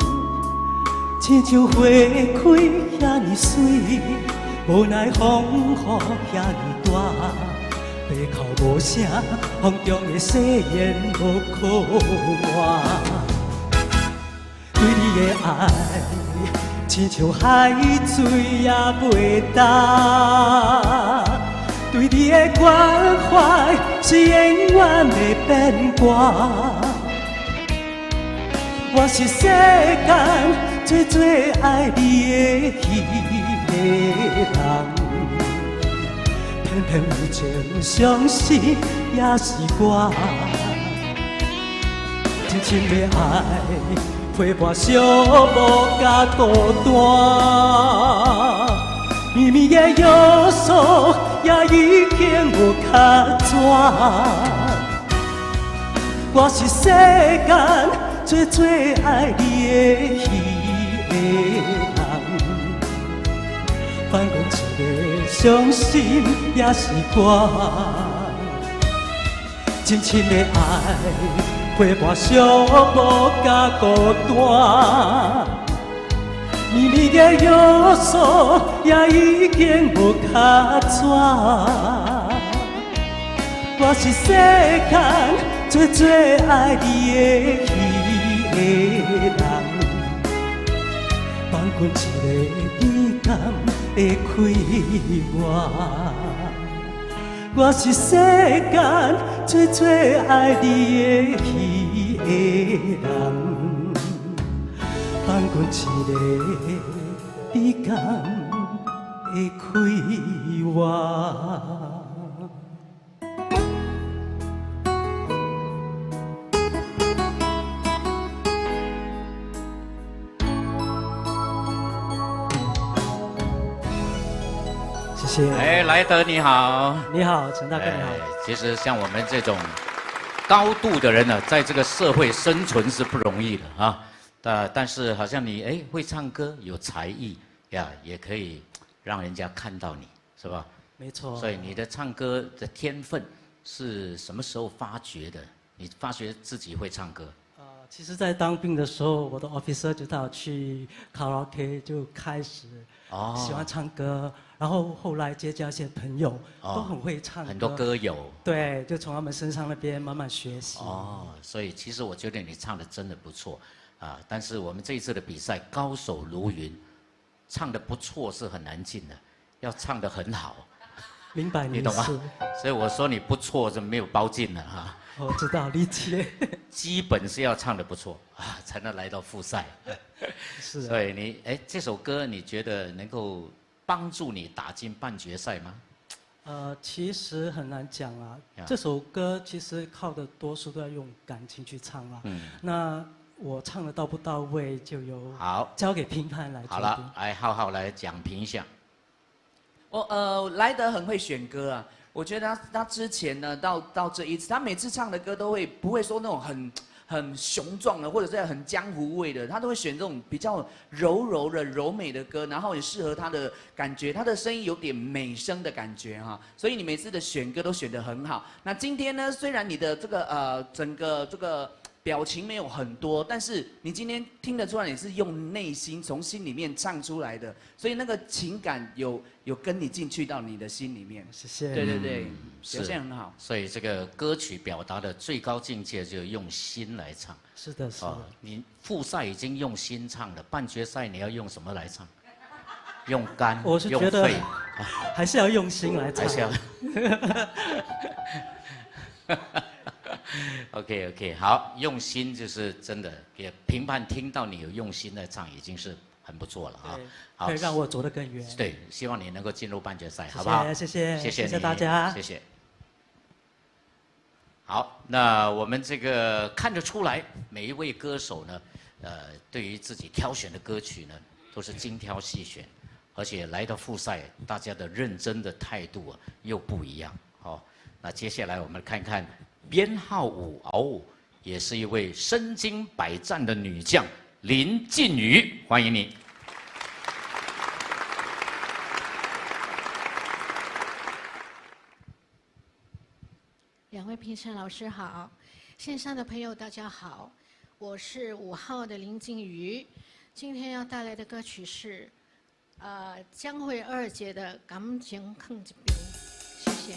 亲像花开遐尼水，无奈风雨遐尼大，闭口无声，风中的誓言无可换。对你的爱，亲像海水也袂干，对你的关怀是永远袂变卦。我是世间最最爱你的迄个人，偏偏有情相思也是我，深深的爱陪伴寂寞甲孤单，绵绵的约束也已经无卡纸。我是世间最最爱你的迄个人，放阮一个伤心也是我，深深的爱陪伴寂寞甲孤单，绵绵的约束也已经无卡纸。我是世间最最爱你的迄个人，放阮一个你敢会开我？我是世间最最爱你的迄个人，放阮一个你敢会开我？谢谢。哎，来德你好。你好，陈大哥你好。其实像我们这种高度的人呢，在这个社会生存是不容易的啊。但是好像你会唱歌，有才艺呀，也可以让人家看到你，是吧？没错。所以你的唱歌的天分是什么时候发掘的？你发觉自己会唱歌？其实，在当兵的时候，我的 officer 就带我去卡拉 OK， 就开始喜欢唱歌。然后后来结交一些朋友，都很会唱歌，很多歌友。对，就从他们身上那边慢慢学习。所以其实我觉得你唱的真的不错啊。但是我们这一次的比赛高手如云，唱的不错是很难进的，要唱得很好。明白你懂吗？所以我说你不错是没有包进的哈。我知道，理解。基本是要唱得不错啊，才能来到复赛。是。所以你这首歌你觉得能够帮助你打进半决赛吗？其实很难讲啊。这首歌其实靠的多数都要用感情去唱啊。那我唱的到不到位，就由交给评判来决定。好了，来浩浩来讲评一下。莱德很会选歌啊。我觉得他之前呢，到这一次，他每次唱的歌不会说那种很雄壮的，或者是很江湖味的，他都会选这种比较柔的、柔美的歌，然后也适合他的感觉，他的声音有点美声的感觉哈，所以你每次的选歌都选得很好。那今天呢，虽然你的这个整个这个表情没有很多，但是你今天听得出来你是用内心从心里面唱出来的，所以那个情感有跟你进去到你的心里面。谢谢。对，表现很好。所以这个歌曲表达的最高境界就是用心来唱。是的，是的。你复赛已经用心唱了，半决赛你要用什么来唱？用肝，我是觉得还是要用心来唱。还是要。OK， 好，用心就是真的，给评判听到你有用心在唱，已经是很不错了啊。好，可以让我走得更远。对，希望你能够进入半决赛，好不好？谢谢大家，谢谢。好，那我们这个看得出来，每一位歌手呢，对于自己挑选的歌曲呢，都是精挑细选，而且来到复赛，大家的认真的态度啊，又不一样。好，那接下来我们看看。编号5，也是一位身经百战的女将林靖宇，欢迎你。两位评审老师好，线上的朋友大家好，我是5号的林靖宇，今天要带来的歌曲是江蕙二姐的《感情放一边》，谢谢。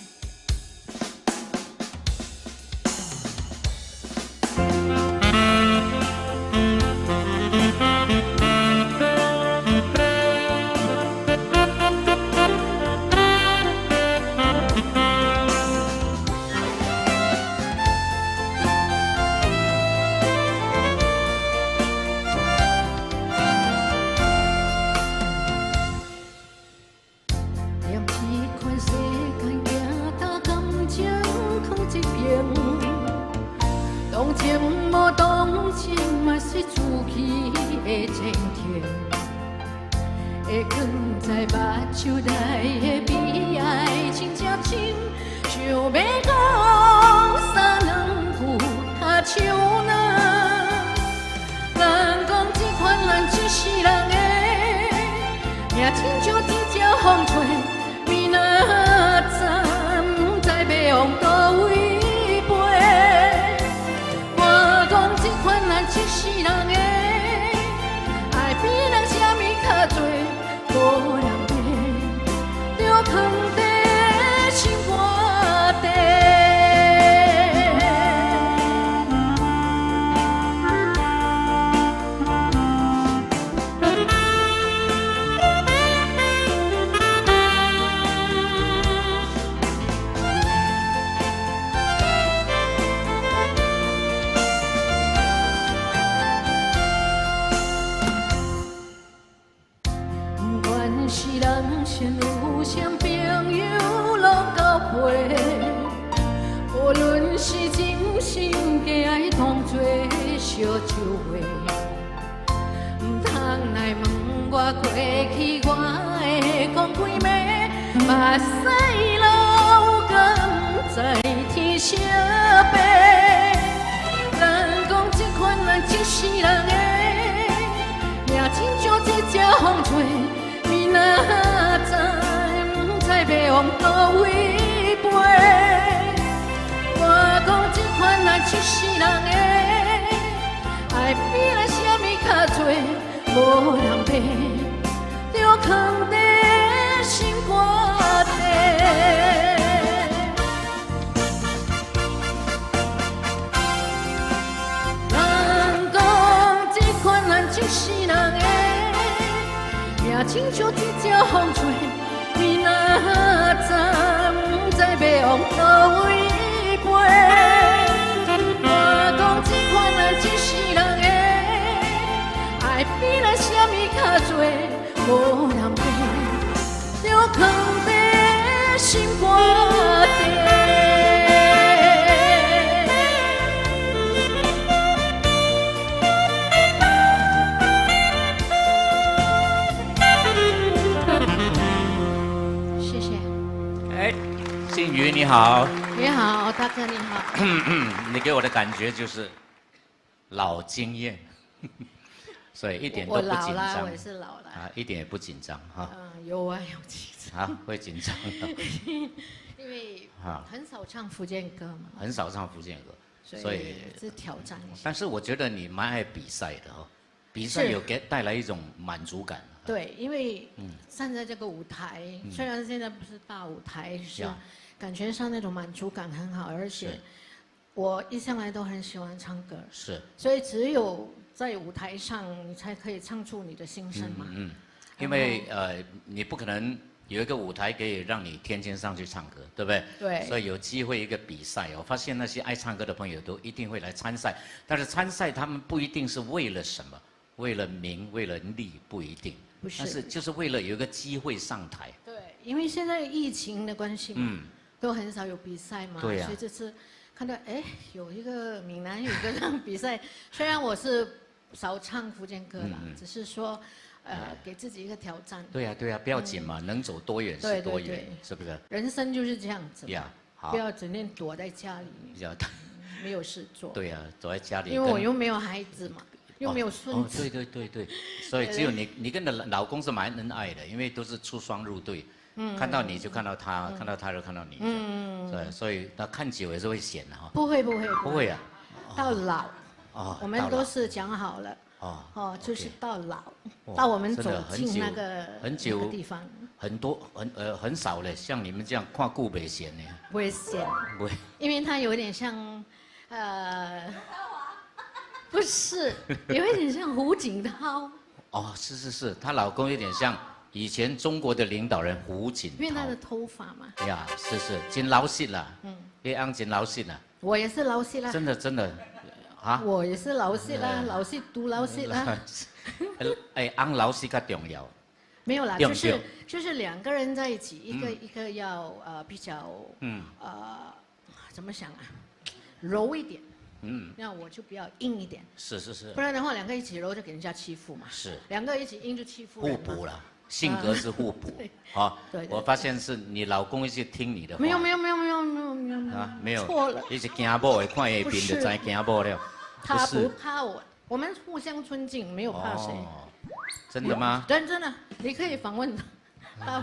心肝底。谢谢。哎，信宇你好。你好，大哥你好。你给我的感觉就是老经验，所以一点都不紧张。我老了，我也是老了。啊，一点也不紧张哈。有啊，有紧张。啊，会紧张。因为很少唱福建歌嘛。很少唱福建歌，所以是挑战一下。但是我觉得你蛮爱比赛的哈，比赛有带来一种满足感。对，因为站在这个舞台，虽然现在不是大舞台，是感觉上那种满足感很好，而且我一向来都很喜欢唱歌，是，所以只有在舞台上，你才可以唱出你的心声嘛。因为你不可能有一个舞台可以让你天天上去唱歌，对不对？对。所以有机会一个比赛，我发现那些爱唱歌的朋友都一定会来参赛，但是参赛他们不一定是为了什么，为了名，为了利，不一定。不是，但是就是为了有一个机会上台。对，因为现在疫情的关系嘛，都很少有比赛嘛，对呀。所以这次看到有一个闽南语歌唱比赛，虽然我是少唱福建歌啦，只是说给自己一个挑战。对呀对呀，不要紧嘛，能走多远是多远，是不是？人生就是这样子。呀，好。不要整天躲在家里，没有事做。对呀，躲在家里。因为我又没有孩子嘛。又没有孙子。对，所以只有你跟你的老公是蛮恩爱的，因为都是出双入对，看到你就看到他，看到他就看到你，对，所以那看久也是会显的哈。不会啊，到老，我们都是讲好了，就是到老，到我们走进那个地方，很少嘞，像你们这样看顾北显呢，不会显，不会，因为他有点像不是，有一点像胡锦涛。哦，是，她老公有点像以前中国的领导人胡锦涛。因为他的头发嘛。呀，是，真老实啦。你安真老实啦。我也是老实啦。真的，啊？我也是老实啦，老实读老实啦。安老实较重要。没有啦，就是两个人在一起，一个要比较怎么想啊，柔一点。那我就比较硬一点。是。不然的话，两个一起柔就给人家欺负嘛。是。两个一起硬就欺负人嘛。互补了，性格是互补。好，我发现是你老公一直听你的话。没有。啊，没有。错了。一直惊某的，看一边就知惊某了。他不怕我，我们互相尊敬，没有怕谁。真的吗？真的，你可以访问他。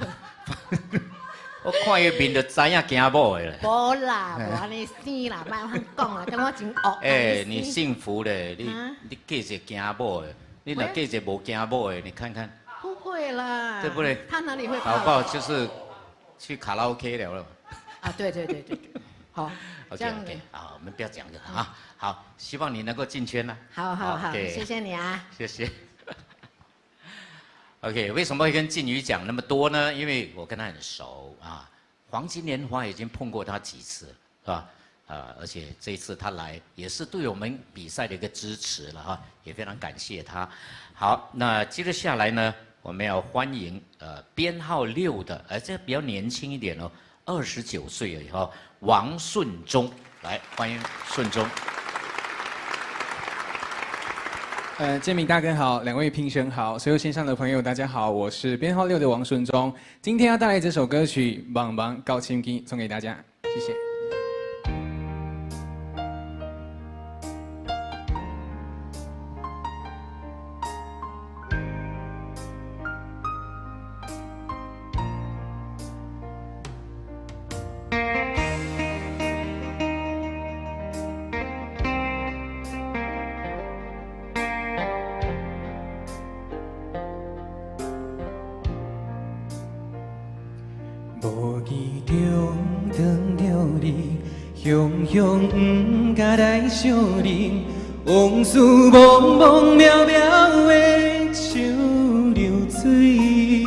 我看伊面就知影惊某的了。无啦，无安尼生啦，别通讲啦，跟我真恶。你幸福嘞，你嫁一个惊某的，你若嫁一个无惊某的，你看看。不会啦。对不对？他哪里会怕？搞不好就是去卡拉 OK 了。啊，对，好。OK，好，我们不要讲这个啊。好，希望你能够进圈呢。好，谢谢你啊。谢谢。OK， 为什么会跟靖宇讲那么多呢？因为我跟他很熟啊，黄金年华已经碰过他几次，是吧？而且这一次他来也是对我们比赛的一个支持了哈，也非常感谢他。好，那接着下来呢，我们要欢迎编号6的，这比较年轻一点哦，29岁而已哈，王顺忠，来欢迎顺忠。建明大哥好，两位评审好，所有线上的朋友大家好，我是编号6的王顺忠，今天要带来这首歌曲《棒棒高清机》送给大家，谢谢。无意中等着你，雄雄不敢来相认，往事茫茫渺渺的像流水，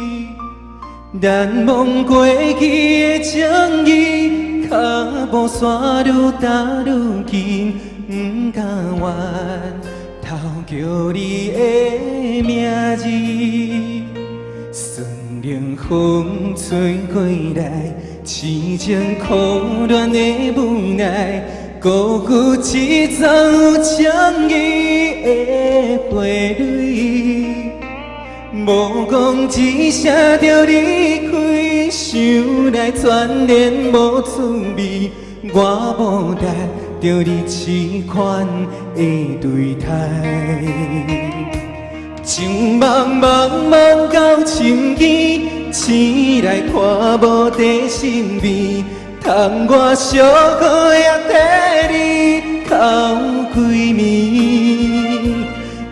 难忘过去的情谊，脚步线愈踏愈近，不敢怨偷叫你的名字。顺冷风吹过来，痴情苦恋的无奈，辜负一丛有情意的花蕊。无讲一声就离开，想来全然无滋味。我无值着你痴款的对待，像茫茫茫到深更。醒来看无地心味，窗外小雨也替你哭几暝。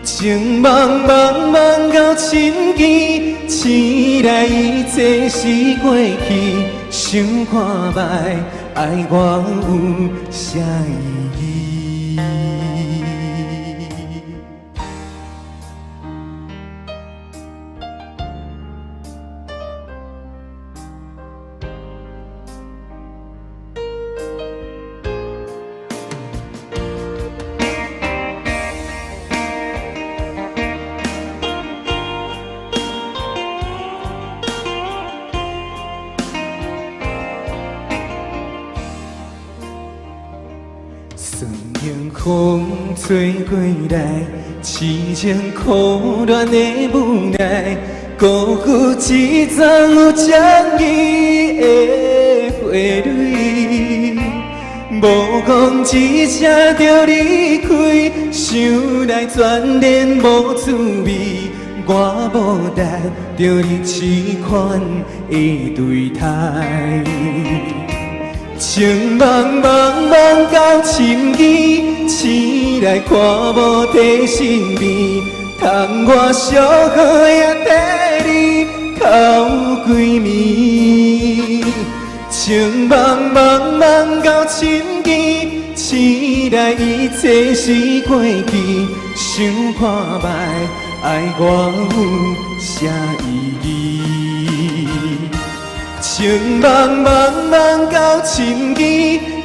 情茫茫茫到深更，醒来一切是过去。想看卖爱我有啥意义？风吹过来，痴情苦恋的无奈，辜负一丛有情意的花蕊。无讲一声就离开，想来全然无滋味。我无值着你痴款的对待。情茫茫茫到深更，醒来看无地心味，窗外小雨也替你哭几暝。情茫茫茫到深更，醒来一切是过去。想看卖爱我有啥意义？情茫茫茫到深更，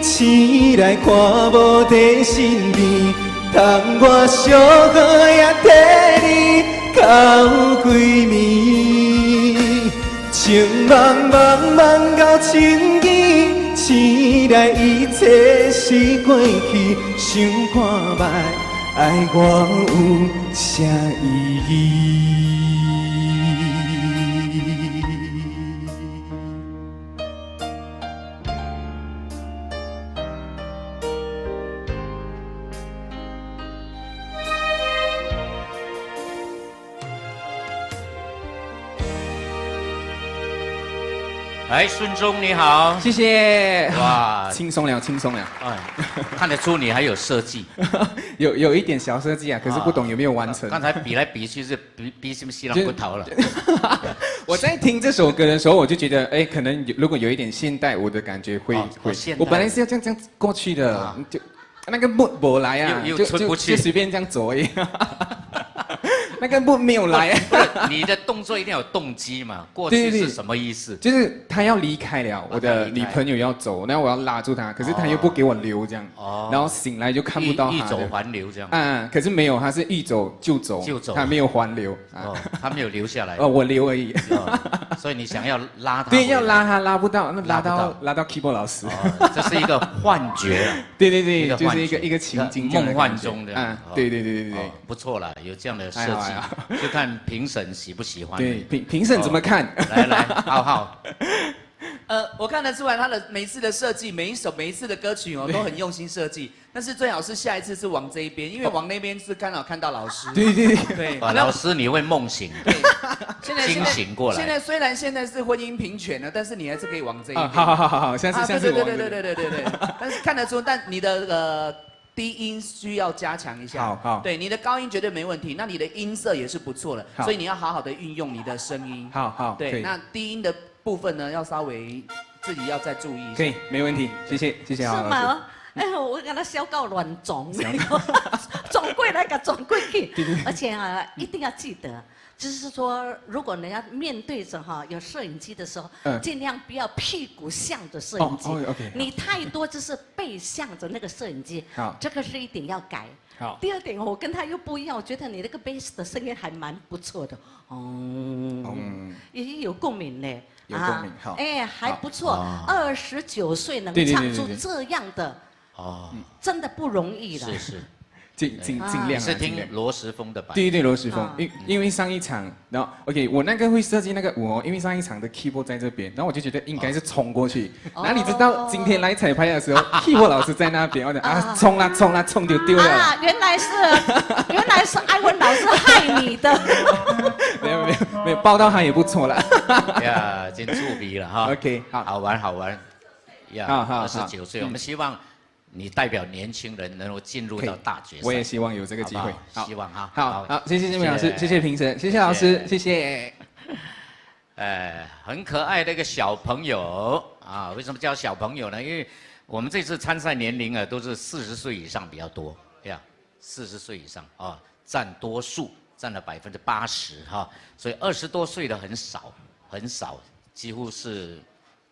醒来看无地心味，窗外小雨也替你哭几暝。情茫茫茫到深更，醒来一切是过去。想看卖爱我有啥意义？哎，顺中你好，谢谢。哇，轻松了，轻松了。哎，看得出你还有设计，有一点小设计啊，可是不懂有没有完成。刚才比来比去是比什么西凉骨头了。我在听这首歌的时候，我就觉得，哎，可能如果有一点现代，我的感觉会。我本来是要这样过去的，就那个不来啊，又出不去，就随便这样走而已。那个不没有来，你的动作一定要有动机嘛。过去是什么意思？就是他要离开了，我的女朋友要走，然后我要拉住他，可是他又不给我留这样，然后醒来就看不到他。欲走还留这样。可是没有，他是欲走就走，他没有还留。他没有留下来。我留而已。所以你想要拉他？对，要拉他拉不到，那拉到 keyboard 老师。这是一个幻觉。对，就是一个情境梦幻中的。对，不错啦，有这样的设计。就看评审喜不喜欢。对，评审怎么看？来，浩。我看得出来他的每一次的设计，每一次的歌曲都很用心设计。但是最好是下一次是往这一边，因为往那边是刚好看到老师。对。老师你会梦醒，惊醒过来。现在虽然现在是婚姻平权了，但是你还是可以往这一边。好，下次对。但是看得出，但你的低音需要加强一下。好。对，你的高音绝对没问题，那你的音色也是不错的，所以你要好好的运用你的声音。好。对，那低音的部分呢，要稍微自己要再注意一下。可以，没问题，谢谢郝老师。哎，我跟他小到乱撞，撞过来个撞过去，而且啊，一定要记得。就是说，如果人家面对着有摄影机的时候，尽量不要屁股向着摄影机。你太多就是背向着那个摄影机。这个是一点要改。第二点，我跟他又不一样，我觉得你那个贝斯的声音还蛮不错的。也有共鸣呢。有共鸣。好，哎，还不错，29岁能唱出这样的，真的不容易了。是。尽量是听罗时丰的版。对，罗时丰，因为上一场，然后 OK， 我那个会设计那个舞哦，因为上一场的 keyboard 在这边，然后我就觉得应该是冲过去，哪里知道今天来彩排的时候，keyboard 老师在那边，我讲冲啦，冲就丢了。啊，原来是艾文老师害你的。没有，报道他也不错了。呀，真触鼻了哈。OK， 好玩。呀，29岁，我们希望。你代表年轻人能够进入到大决赛，我也希望有这个机会，希望哈。好，谢谢建明老师，谢谢评审，谢谢老师，谢谢。很可爱的一个小朋友啊，为什么叫小朋友呢？因为我们这次参赛年龄都是40岁以上比较多呀，40岁以上啊占多数，占了80%哈，所以20多岁的很少，几乎是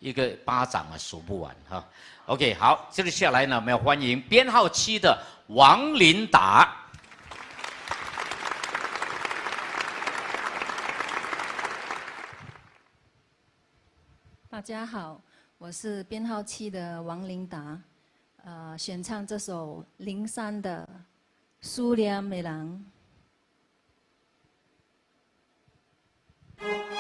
一个巴掌数不完哈。OK， 好，接着下来呢，我们要欢迎编号7的王琳达。大家好，我是编号7的王琳达，选唱这首林珊的《思念的人》。月。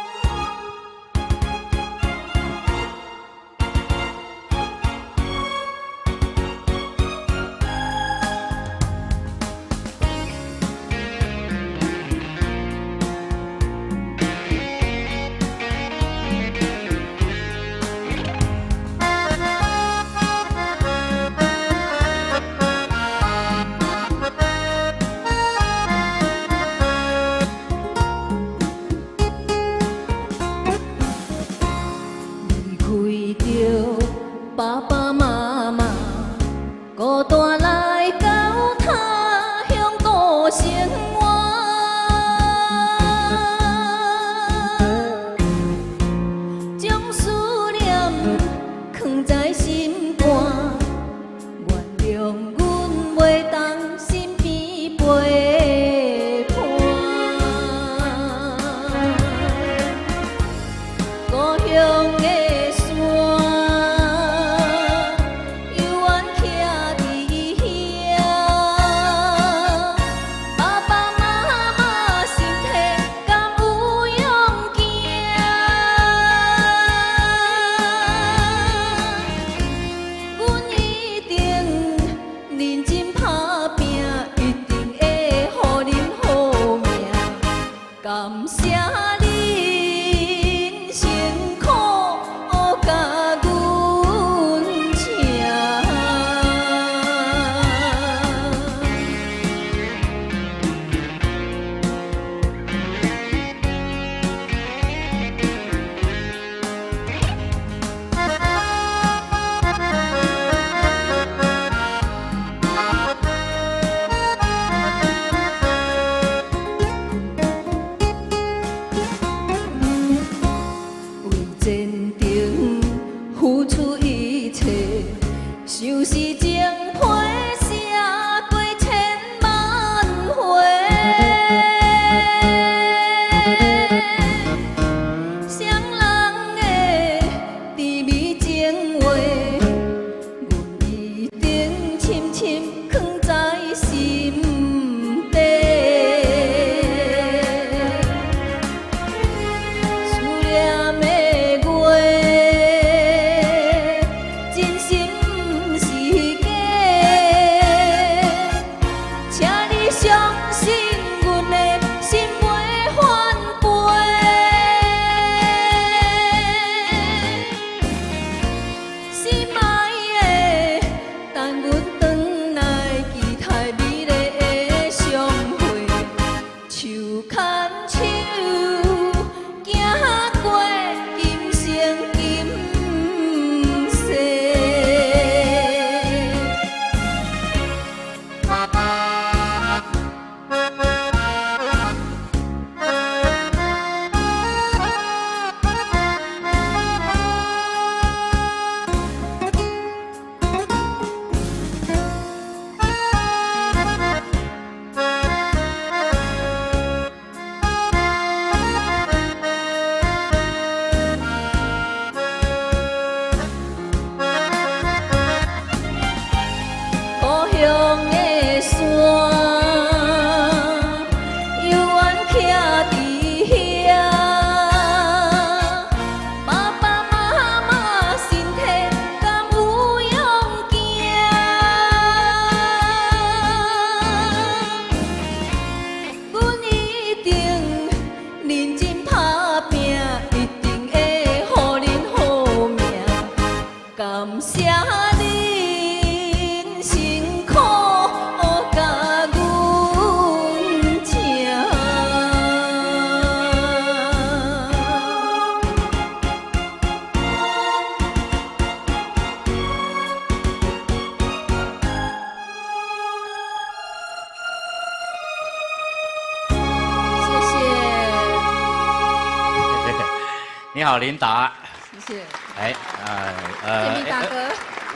你好，琳达。谢谢。哎，建明大哥。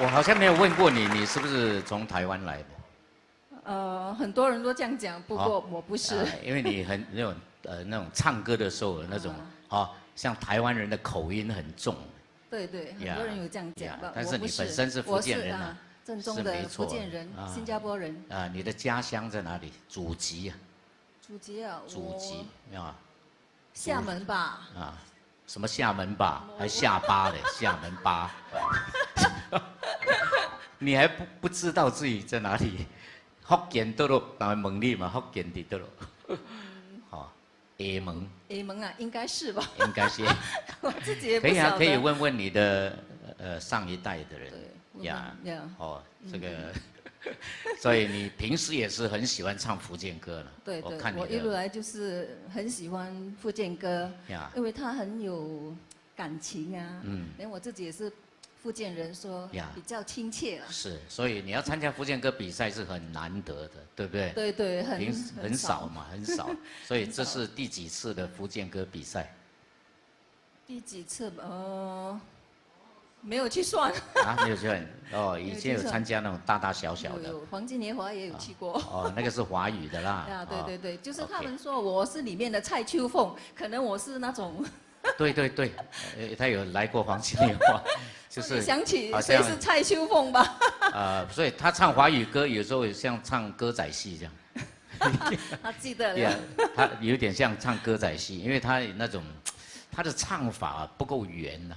我好像没有问过你，你是不是从台湾来的？很多人都这样讲，不过我不是。因为你很那种唱歌的时候那种像台湾人的口音很重。对对，很多人有这样讲。但是你本身是福建人啊，正宗的福建人，新加坡人。你的家乡在哪里？祖籍啊？祖籍啊？祖籍啊？厦门吧？什么厦门吧？还下巴嘞？厦门吧？你还不知道自己在哪里？福建倒落，当然问你嘛，福建伫倒落？厦门。厦门啊，应该是吧？应该是。我自己也不晓得。可以啊，可以问问你的上一代的人。对。呀。这个，所以你平时也是很喜欢唱福建歌了。对对，我一路来就是很喜欢福建歌，因为它很有感情啊。连我自己也是福建人，说比较亲切啊。是，所以你要参加福建歌比赛是很难得的，对不对？对对，很少嘛，很少。所以这是第几次的福建歌比赛？第几次？没有去算。没有去算。以前有参加那种大大小小的。有黄金年华也有去过。那个是华语的啦。对对对，就是他们说我是里面的蔡秋凤，可能我是那种。对对对，他有来过黄金年华，就是想起谁是蔡秋凤吧？所以他唱华语歌有时候像唱歌仔戏这样。他记得了。他有点像唱歌仔戏，因为他那种他的唱法不够圆呐。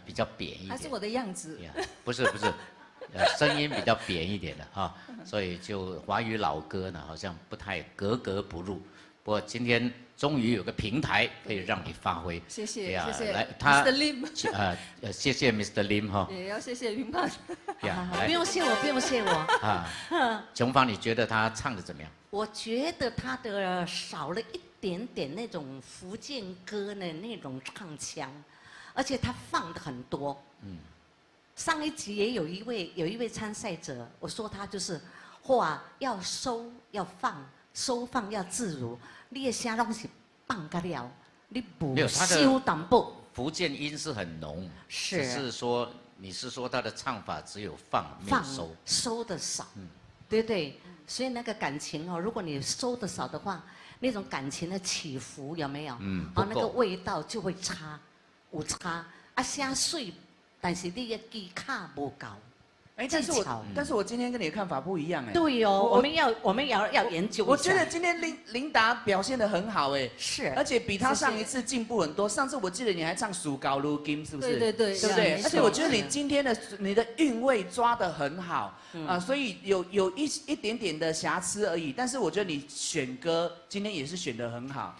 比较扁一点，还是我的样子？不是，声音比较扁一点的所以就华语老歌呢，好像不太格格不入。不过今天终于有个平台可以让你发挥，谢谢谢谢。来，Mr. Lim， 谢谢 Mr. Lim 哈，也要谢谢云胖。不用谢我，不用谢我。琼芳，你觉得他唱的怎么样？我觉得他的少了一点点那种福建歌的那种唱腔。而且他放的很多，上一集也有一位参赛者，我说他就是话要收要放，收放要自如，你的声拢是放个了，你不修淡薄。福建音是很浓，只是说你是说他的唱法只有放没有收，收的少，对不对？所以那个感情如果你收的少的话，那种感情的起伏有没有？那个味道就会差。有差声水，但是你的技巧不高。但是我今天跟你的看法不一样对哦，我们要研究一下。我觉得今天琳达表现得很好是，而且比她上一次进步很多。上次我记得你还唱《数高如金》，是不是？对对对，而且我觉得你今天的你的韵味抓得很好所以有一点点的瑕疵而已。但是我觉得你选歌今天也是选得很好。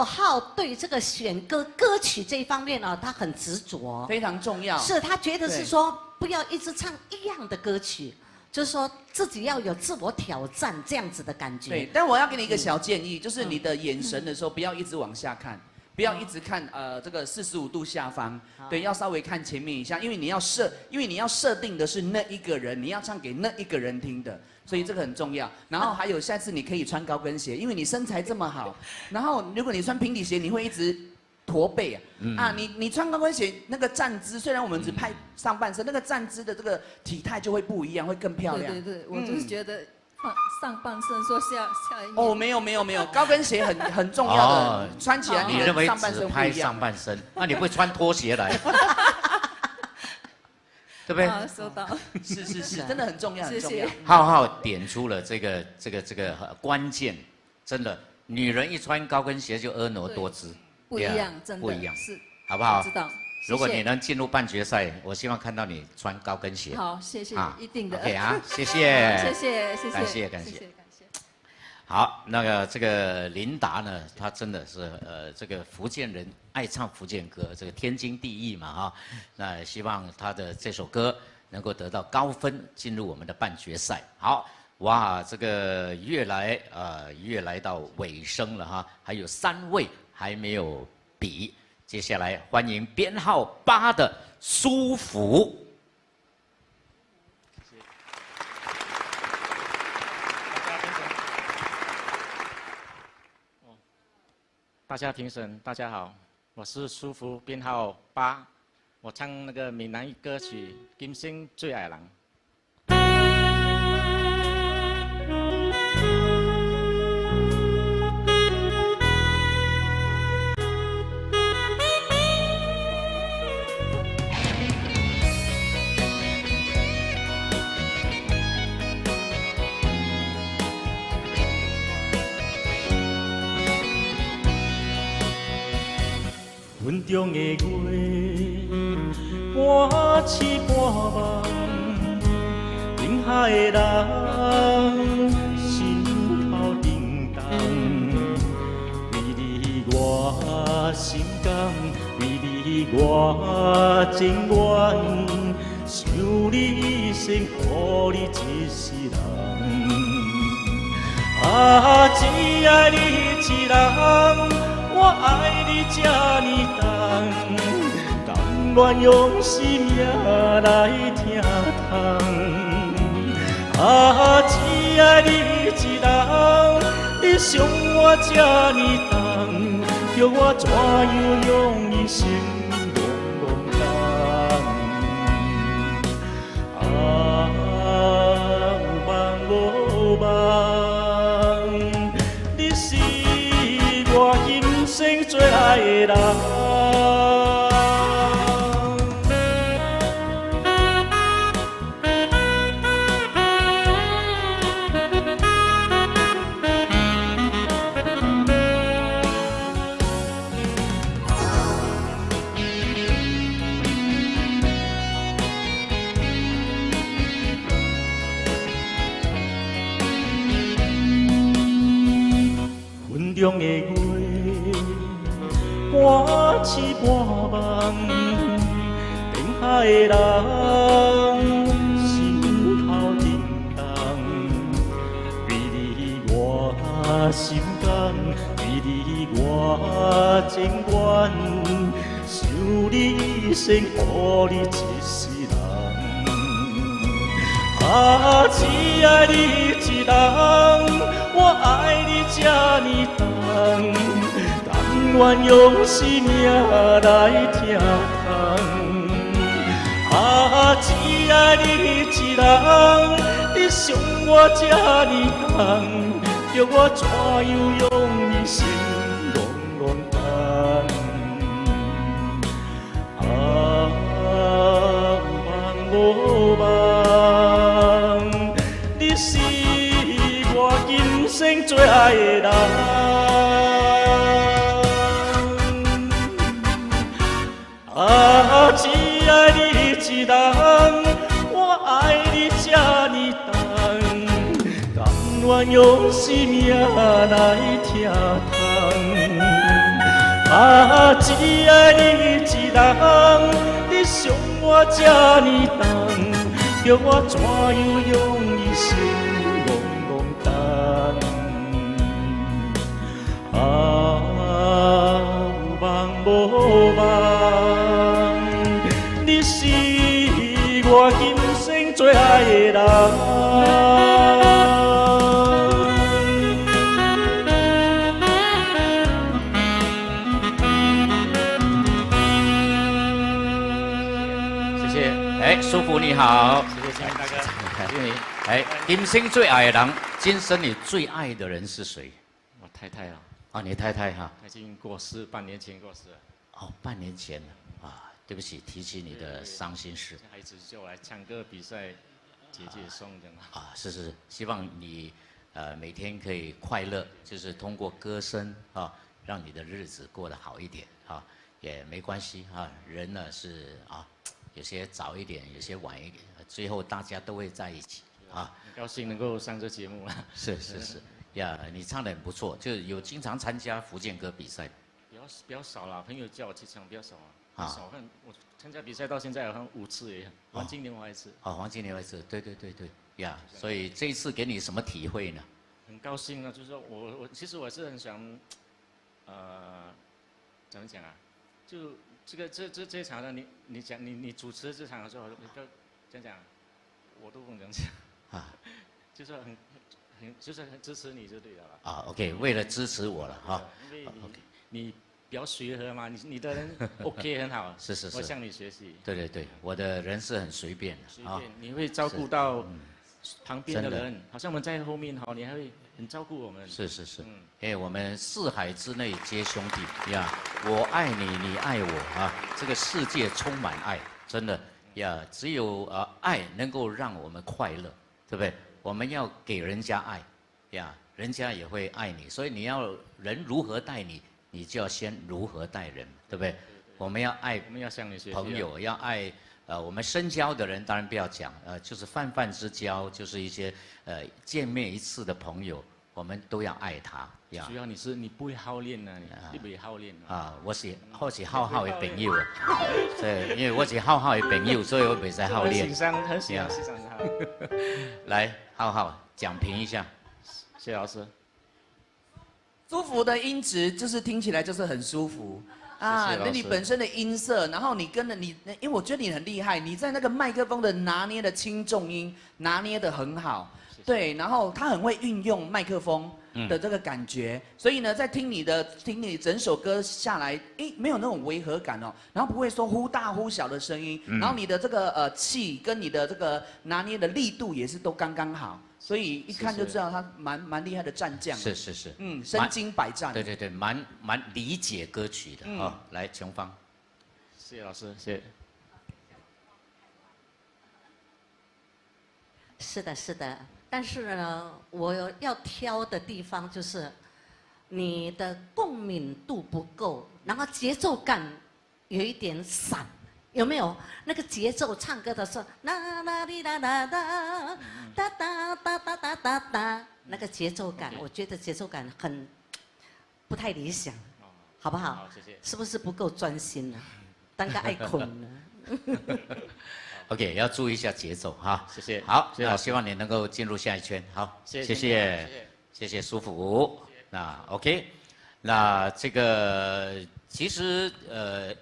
浩对这个选歌曲这一方面他很执着，非常重要。是他觉得是说不要一直唱一样的歌曲，就是说自己要有自我挑战这样子的感觉。对，但我要给你一个小建议，就是你的眼神的时候不要一直往下看，不要一直看这个45度下方，对，要稍微看前面一下，因为你要设定的是那一个人，你要唱给那一个人听的。所以这个很重要，然后还有下次你可以穿高跟鞋，因为你身材这么好，然后如果你穿平底鞋，你会一直驼背你穿高跟鞋那个站姿，虽然我们只拍上半身，那个站姿的这个体态就会不一样，会更漂亮。对对对，我就是觉得上半身说下一没有，高跟鞋很重要的，穿起来你认为上半身只拍上半身，那你不会穿拖鞋来？对不对？收到。是，真的很重要，很重要。浩点出了这个关键，真的，女人一穿高跟鞋就婀娜多姿，不一样，真的不一样，是，好不好？知道。如果你能进入半决赛，我希望看到你穿高跟鞋。好，谢谢，一定的。OK 谢谢，感谢。好，那个这个琳达呢，她真的是这个福建人，爱唱福建歌，这个天经地义嘛那希望她的这首歌能够得到高分，进入我们的半决赛。好，哇，这个越来到尾声了还有3位还没有比，接下来欢迎编号8的舒服。大家评审，大家好，我是舒服，编号8，我唱那个闽南语歌曲《金星最爱人》。云中的月，半痴半梦，林下的人，心头叮当。为你我心甘，为你我情愿，想你一生，护你一世人。啊，只爱你一人。我爱你这呢重，甘愿用生命来疼痛。啊，只爱你一人，你伤我这呢重，叫我怎样用一生戆戆等？啊，有梦无梦，你是我今生最爱的人。云中的月，半痴半梦，天下的人，心头叮当。为你我心甘，为你我情愿，想你一生，护你一世人。啊，只爱你一人，我爱你这呢重，甘愿用生命来疼痛。啊，只爱你一人，你伤我这呢重，叫我怎样用一生戆戆等？啊，有梦无梦，你是我今生最爱的人。啊，只爱你一人，我爱你这呢重，甘愿用生命来疼痛。啊，只爱你一人，你伤我这呢重，叫我怎样用一生戆戆等？啊，有梦无梦，你是我今生最爱的人。舒服你好，谢谢大哥，谢谢你。哎，今生最爱的人，今生你最爱的人是谁？我太太了。啊，你太太哈？她已经过世，半年前过世了。哦，半年前了啊，对不起，提起你的伤心事。孩子叫我来唱歌比赛，姐姐送的嘛。啊，是，希望你每天可以快乐，就是通过歌声啊，让你的日子过得好一点啊，也没关系啊，人呢是啊。有些早一点，有些晚一点，最后大家都会在一起啊！很高兴能够上这节目了。是呀，你唱得很不错，就有经常参加福建歌比赛。比较少啦，朋友叫我去唱比较少啊。少看我参加比赛到现在好像5次耶，黄金年华1次。哦，黄金年华1次，对呀，所以这一次给你什么体会呢？很高兴啊，就是说我其实我是很想，怎么讲啊，就。这场呢，你讲你主持这场的时候，讲我都不能讲啊，就是很支持你就对了啦。啊 ，OK， 为了支持我了哈。因为你比较随和嘛，你的人 OK 很好，是是是，我向你学习。对对对，我的人是很随便的，随便，你会照顾到旁边的人，好像我们在后面哈，你还会很照顾我们。是是是，我们四海之内皆兄弟呀，我爱你，你爱我啊，这个世界充满爱，真的呀，只有爱能够让我们快乐，对不对？我们要给人家爱呀，人家也会爱你，所以你要人如何待你。你就要先如何待人，对不对？我们要爱，我们要向你学习朋友，要爱我们深交的人，当然不要讲，就是泛泛之交，就是一些见面一次的朋友，我们都要爱他。主要你不会好恋啊，你不会好恋啊。我是好的朋友啊，对，因为我是好的朋友，所以我袂使好恋。很喜欢他。来，浩讲评一下，谢老师。舒服的音质就是听起来就是很舒服啊，那你本身的音色，然后你跟着你，因为我觉得你很厉害，你在那个麦克风的拿捏的轻重音拿捏的很好，对，然后他很会运用麦克风的这个感觉，所以呢，在听你整首歌下来，没有那种违和感哦，然后不会说忽大忽小的声音，然后你的这个气跟你的这个拿捏的力度也是都刚刚好。所以一看就知道他蛮厉害的战将。是，身经百战。对对对，蛮理解歌曲的啊。来，琼芳。谢谢老师，谢谢。是的，是的。但是呢，我要挑的地方就是你的共鸣度不够，然后节奏感有一点散。有没有那个节奏？唱歌的时候，啦啦哩啦啦啦，哒哒哒哒哒哒哒，那个节奏感，我觉得节奏感很不太理想，好不好？好，谢谢。是不是不够专心呢？当个爱困呢？OK， 要注意一下节奏哈。谢谢。好，希望你能够进入下一圈。好，谢谢舒服。那 OK， 那这个其实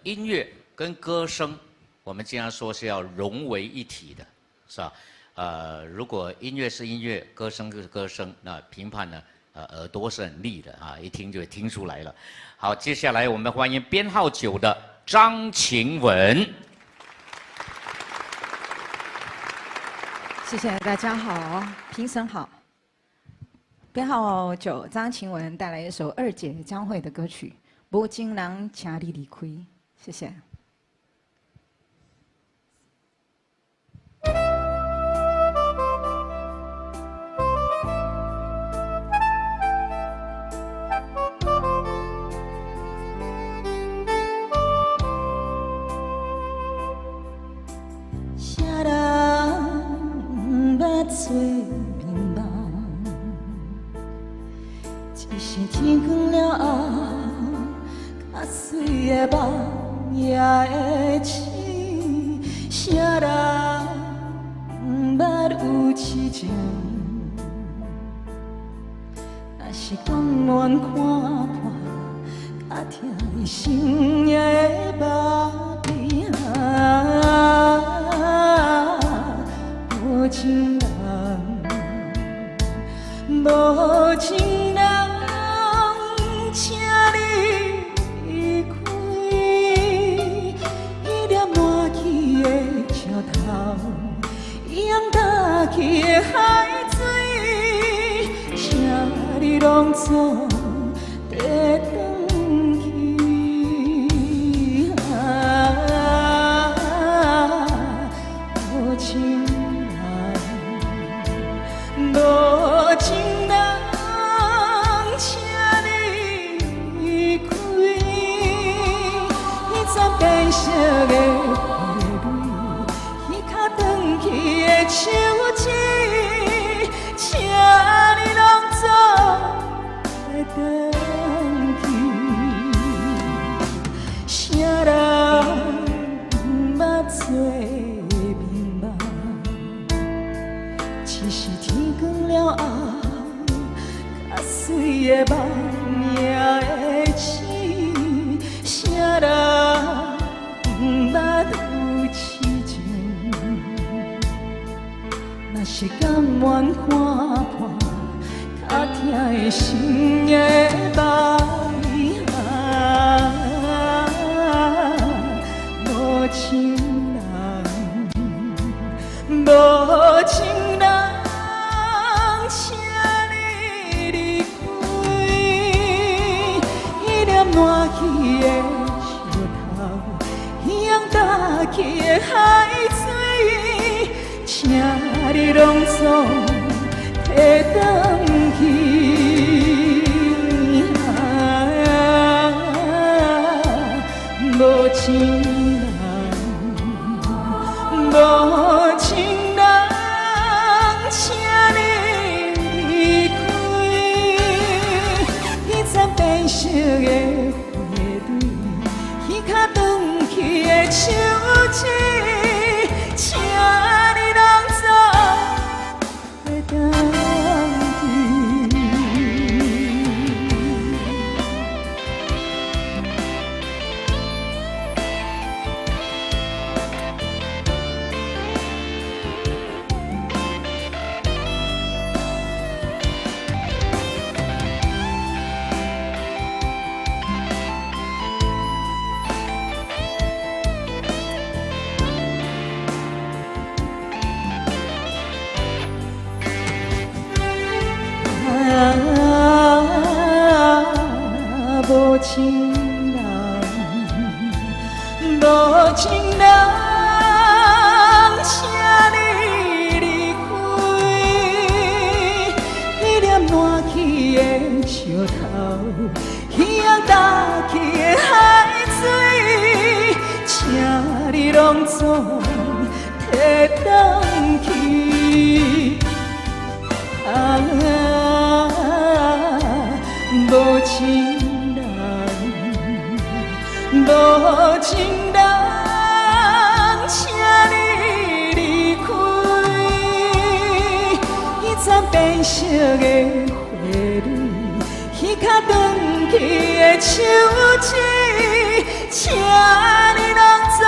音乐。跟歌声，我们经常说是要融为一体的，是吧？如果音乐是音乐，歌声是歌声，那评判呢，耳朵是很利的啊，一听就会听出来了。好，接下来我们欢迎编号9的张晴雯。谢谢大家好，评审好。编号9张晴雯带来一首2姐江蕙的歌曲《无情人请你离开》，谢谢。做眠梦，只是天光了后，较水的梦也会醒。啥人捌有痴情？若是讲愿看破，较疼伊心也会目边。无情人，无情人，请你离开。伊粒满去的石头，淹干去的海水，请你拢总得转去。无情。无情人，请你离开。彼阵变色的花蕊，彼较长去的手指，请你拢总会转去。啥人捌做？只是天光了后，较水的梦也会醒。啥人捌有痴情？若是甘愿看破，较疼的心也会遗憾。情人，无情人，请你离开。迄粒暖去的石头，迄样打去的海水，请你拢总摕转去。无情人，无情人，请你离开。迄盏变色的花蕊，迄颗转去的手指，请你拢总会当去。无情人，无情人，请你离开。迄粒暖去的石头，迄样打去的海水，请你拢总摕转去。无情人，无情人，请你离开。迄盏变色的花蕊，迄颗转去的手指，请你拢总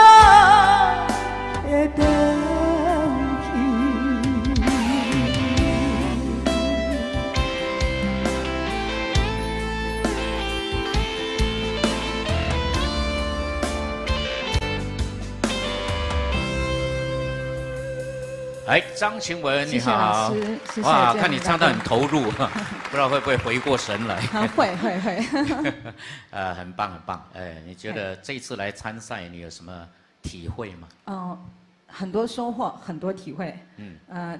摕转去。哎，张晴雯，你谢谢老好师，谢谢哇，这样看你唱得很投入，不知道会不会回过神来？会。很棒很棒。你觉得这次来参赛，你有什么体会吗？很多收获，很多体会。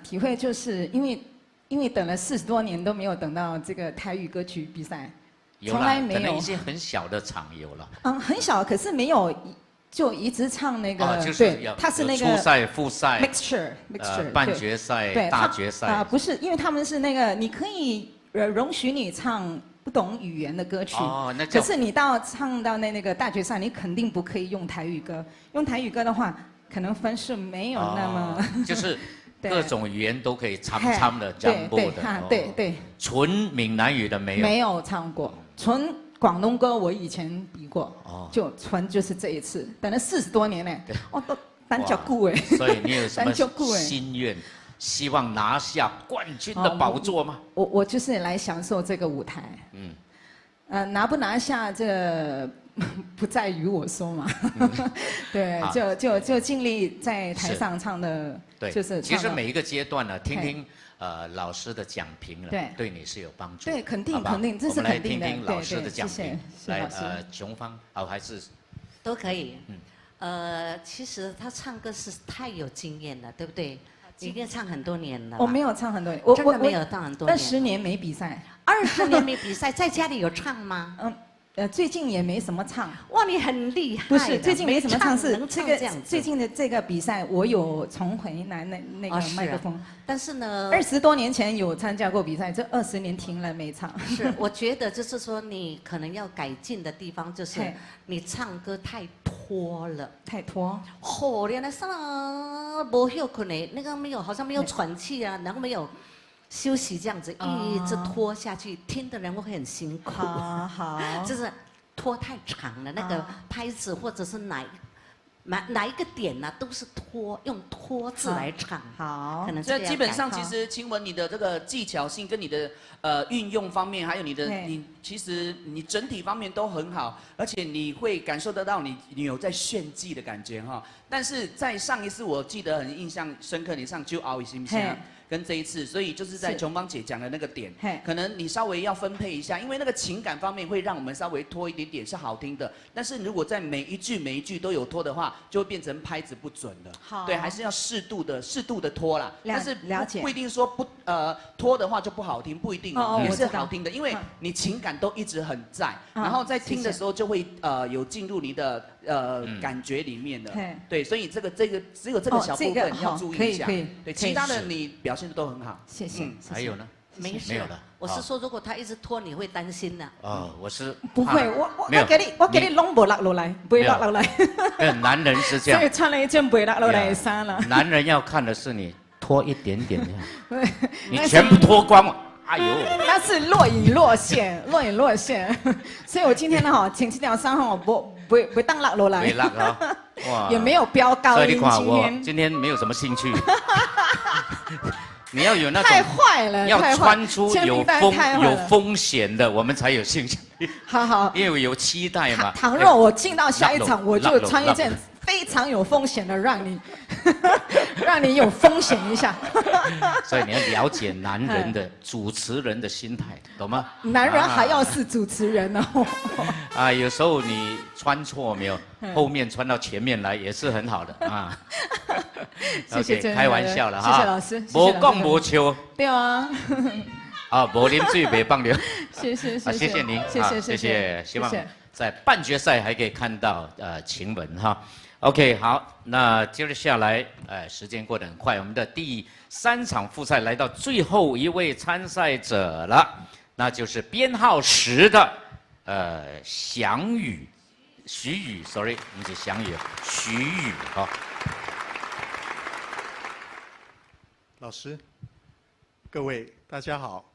体会就是因为等了40多年都没有等到这个台语歌曲比赛，从来没有。可能一些很小的场有了。很小，可是没有。就一直唱那个，对，他是那个初赛、复赛 mixture， 半决赛、大决赛。不是，因为他们是那个，你可以容许你唱不懂语言的歌曲，可是你唱到那个大决赛，你肯定不可以用台语歌。用台语歌的话，可能分数没有那么。就是各种语言都可以唱的、讲播的。对。纯闽南语的没有。没有唱过，纯。广东歌我以前比过，就纯就是这一次，等了40多年呢，都单脚顾哎。所以你有什么心愿？希望拿下冠军的宝座吗？我就是来享受这个舞台。拿不拿下这不在于我说嘛。对，就尽力在台上唱的，就是。其实每一个阶段呢，听听。老师的讲评了，对你是有帮助。对，肯定，这是肯定的。我们来听听老师的讲评。来，琼芳，还是都可以。其实他唱歌是太有经验了，对不对？你应该唱很多年了。我没有唱很多年，真的没有唱很多年。20年没比赛。20年没比赛，在家里有唱吗？最近也没什么唱。哇，你很厉害。不是，最近没什么唱，是这个最近的这个比赛，我有重回来那个麦克风。但是呢，20多年前有参加过比赛，这20年停了没唱。是，我觉得就是说你可能要改进的地方就是你唱歌太拖了。太拖。连那上没有可能那个没有，好像没有喘气啊，然后没有。休息这样子一直拖下去，听的人会很辛苦。好，就是拖太长了，那个拍子或者是哪一个点呢、都是拖，用拖字来唱。好，可能这基本上其实晴雯你的这个技巧性跟你的运用方面，还有你其实你整体方面都很好，而且你会感受得到你有在炫技的感觉哈。但是在上一次我记得很印象深刻，你唱就熬行不行？跟这一次，所以就是在琼芳姐讲的那个点，可能你稍微要分配一下，因为那个情感方面会让我们稍微拖一点点是好听的，但是如果在每一句都有拖的话，就会变成拍子不准了。好，对，还是要适度的拖啦。但是不一定说拖的话就不好听，不一定也是好听的，因为你情感都一直很在，然后在听的时候就会有进入你的感觉里面的。对，所以这个只有这个小部分要注意一下。对，其他的你表现的都很好。谢谢。还有呢？没事，我是说，如果他一直拖，你会担心的。我是不会，我给你弄不落落来，不会落落来。男人是这样，所以穿了一件不会落落来的衫了。男人要看的是你拖一点点这样，你全部脱光了。哎呦，那是若隐若现，若隐若现。所以我今天呢哈，请这条衫哈，不当落落来。没落啊，哇，也没有飙高音。所以你看我今天没有什么兴趣。你要有那种太坏了，要穿出有风险的，我们才有兴趣。好，因为有期待嘛。倘若我进到下一场，我就穿一件非常有风险的，让你有风险一下。所以你要了解男人的主持人的心态，懂吗？男人还要是主持人哦。有时候你穿错没有，后面穿到前面来也是很好的啊。谢谢，开玩笑了哈。谢谢老师。无讲无笑。对啊。无啉水别放流。谢谢您，谢谢。希望在半决赛还可以看到晴雯哈。OK， 好，那接下来时间过得很快，我们的第3场复赛来到最后一位参赛者了，那就是编号10的徐宇 ，sorry， 你是翔宇，徐宇哈。老师，各位大家好，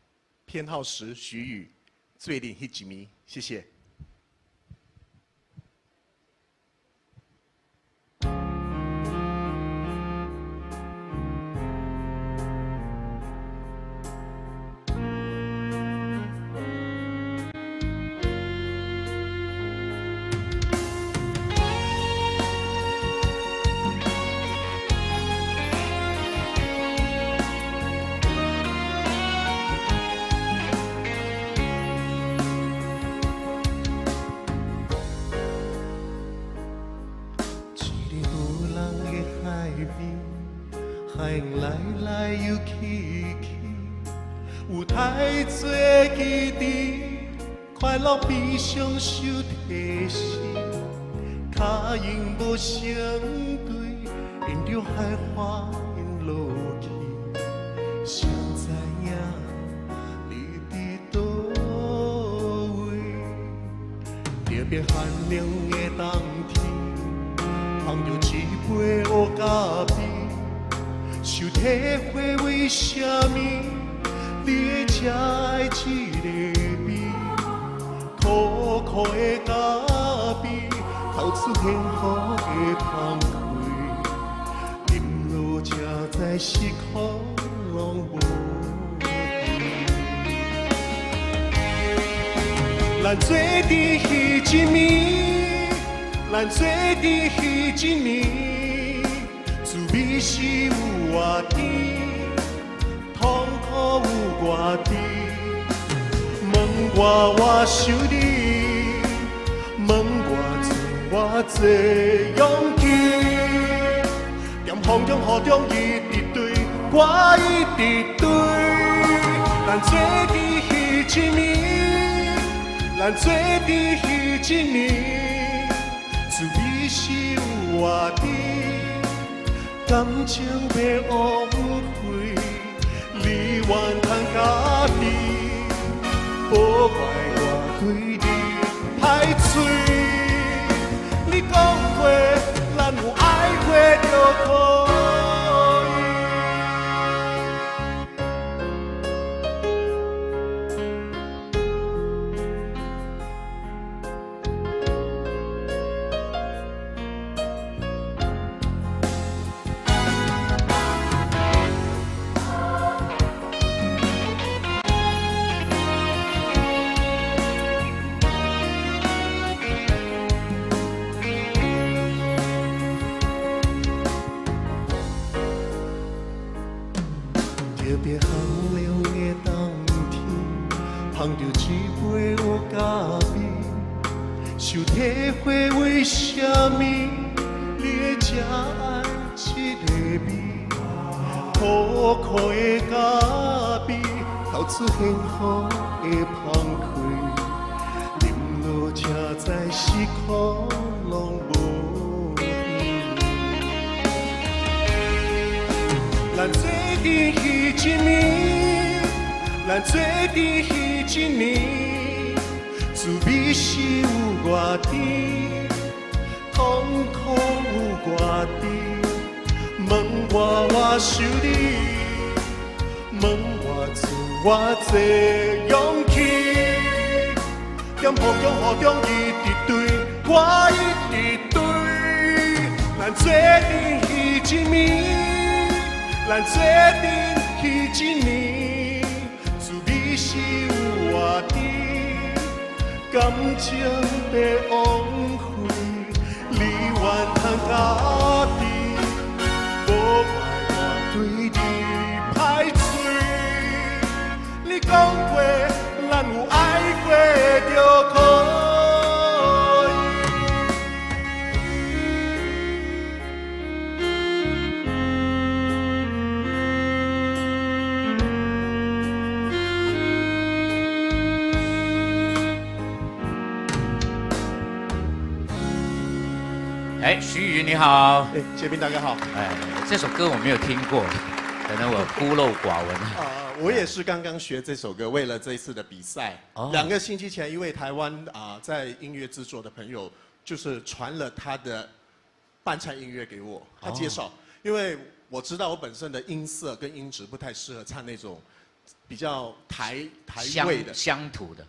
编号10徐宇，最领迄几名，谢谢。海来来又去去，有太多记忆，快乐悲伤受提示，脚印无相对，沿着海花影落去，谁知影你伫倒位？特别寒凉的冬天，捧着一杯乌咖啡。想体会为什么你会这的这个味，苦苦的咖啡透出幸福的芳味，饮落才知是苦拢无味。咱做伫迄一暝，咱做伫迄一暝，滋味是有偌甜，痛苦有偌甜。问我想你，问我多勇气，在风中雨中一直对，我一直对。咱做伫迄一暝，咱做伫迄一暝，滋味是有偌甜。感情要枉费，你怨叹家己，无怪我对你歹嘴。你讲过，咱有爱过就可以。特别寒凉的冬天，捧着一杯有咖啡，想体会为什么你会这爱这个味，苦苦的咖啡，到处幸福的澎开，饮落才知是苦拢无味。咱做阵彼一暝，咱做阵彼一年，滋味是有偌甜，痛苦有偌甜。问我想你，问我做偌济勇气，在风中雨中一直对，我一直对。咱做阵彼一暝，咱做阵彼一年，滋味是有偌甜，感情被枉费，你怨通家己。无怪我对你歹嘴，你讲过咱有爱过就可以。哎，徐宇你好。哎，杰斌大哥好。哎，这首歌我没有听过，可能我孤陋寡闻。我也是刚刚学这首歌，为了这一次的比赛。2个星期前，一位台湾在音乐制作的朋友，就是传了他的伴唱音乐给我，他介绍，因为我知道我本身的音色跟音质不太适合唱那种比较台味的乡土的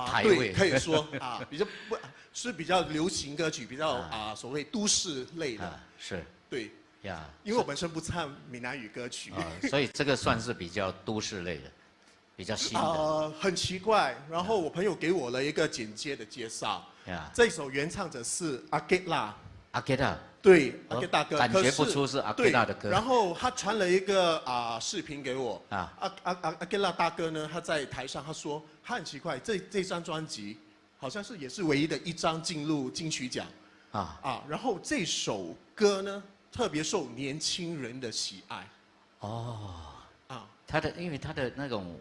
台对，味可以说比较不是比较流行歌曲，比较所谓都市类的，是，对呀，因为我本身不唱闽南语歌曲，所以这个算是比较都市类的，比较新的。很奇怪，然后我朋友给我了一个简介的介绍，这首原唱者是阿吉拉，阿吉拉，对，阿吉大哥，感觉不出是阿吉拉的歌。然后他传了一个视频给我，阿吉拉大哥呢，他在台上他说他很奇怪，这张专辑好像是也是唯一的一张进入金曲奖，然后这首歌呢特别受年轻人的喜爱，因为他的那种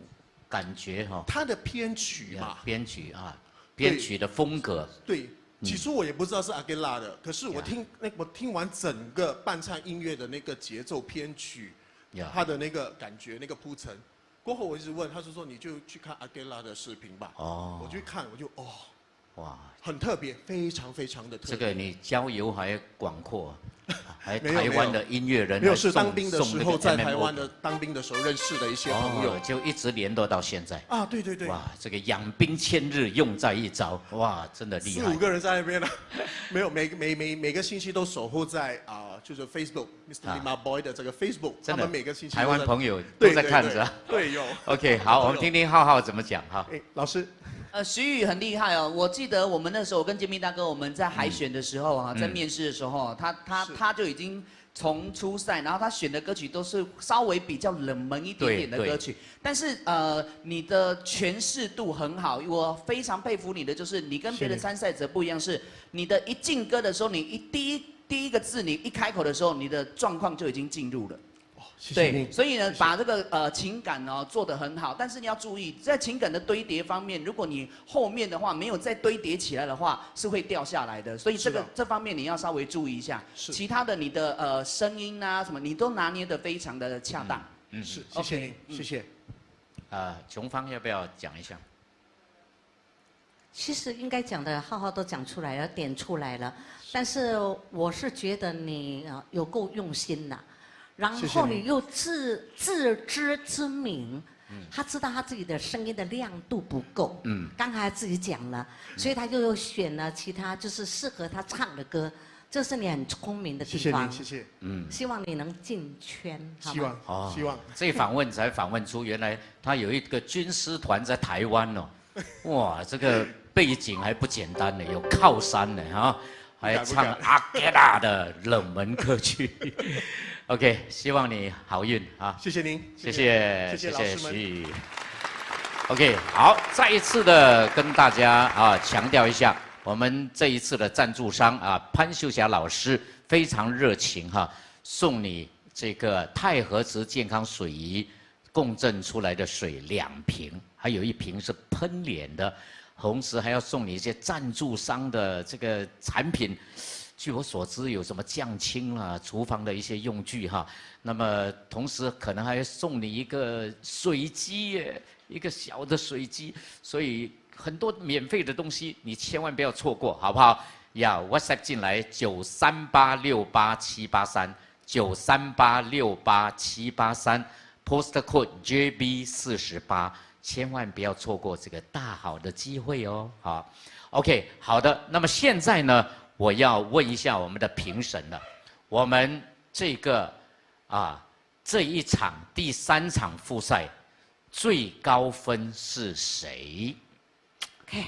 感觉他的编曲嘛，编曲的风格，对。起初我也不知道是阿吉拉的，可是我听完整个伴唱音乐的那个节奏编曲，他的那个感觉那个铺陈，过后我一直问，他就说你就去看阿吉拉的视频吧。我去看我就哇，很特别，非常非常的特别。这个你交友还广阔，还台湾的音乐人没有是当兵的时候在台湾的当兵的时候认识的一些朋友，就一直联络到现在。对对对。哇，这个养兵千日，用在一朝，哇，真的厉害。4、5个人在那边了，没有每个星期都守候在就是 Facebook Mr. Lima Boy 的这个 Facebook， 他们每个星期台湾朋友都在看着。对，有。OK， 好，我们听听浩浩怎么讲哈。老师。徐宇很厉害哦！我记得我们那时候，我跟杰明大哥我们在海选的时候在面试的时候，他就已经从初赛，然后他选的歌曲都是稍微比较冷门一点点的歌曲，但是你的诠释度很好，我非常佩服你的，就是你跟别的参赛者不一样，是你的一进歌的时候，你第一个字你一开口的时候，你的状况就已经进入了。对，所以呢，把这个情感做得很好，但是你要注意，在情感的堆叠方面，如果你后面的话没有再堆叠起来的话，是会掉下来的。所以这方面你要稍微注意一下。其他的你的声音啊什么，你都拿捏得非常的恰当。是，谢谢您，谢谢。琼芳要不要讲一下？其实应该讲的浩浩都讲出来了，点出来了，但是我是觉得你有够用心呐。然后你又自知之明，他知道他自己的声音的亮度不够，刚才自己讲了，所以他又选了其他就是适合他唱的歌，这是你很聪明的地方。谢谢，希望你能进圈，希望。这访问才访问出原来他有一个军师团在台湾哦，哇，这个背景还不简单呢，有靠山呢还唱阿格拉的冷门歌曲。OK， 希望你好运啊！谢谢您，谢谢老师们。徐。OK， 好，再一次的跟大家强调一下，我们这一次的赞助商潘秀霞老师非常热情送你这个钛合磁健康水仪共振出来的水2瓶，还有1瓶是喷脸的。同时还要送你一些赞助商的这个产品，据我所知有什么降清啦、厨房的一些用具那么同时可能还要送你一个水机耶，一个小的水机，所以很多免费的东西你千万不要错过，好不好？呀 ，WhatsApp 进来938687783，938687783，Post code JB48。千万不要错过这个大好的机会哦！好 ，OK， 好的。那么现在呢，我要问一下我们的评审了，我们这个这一场第3场复赛最高分是谁 ？OK，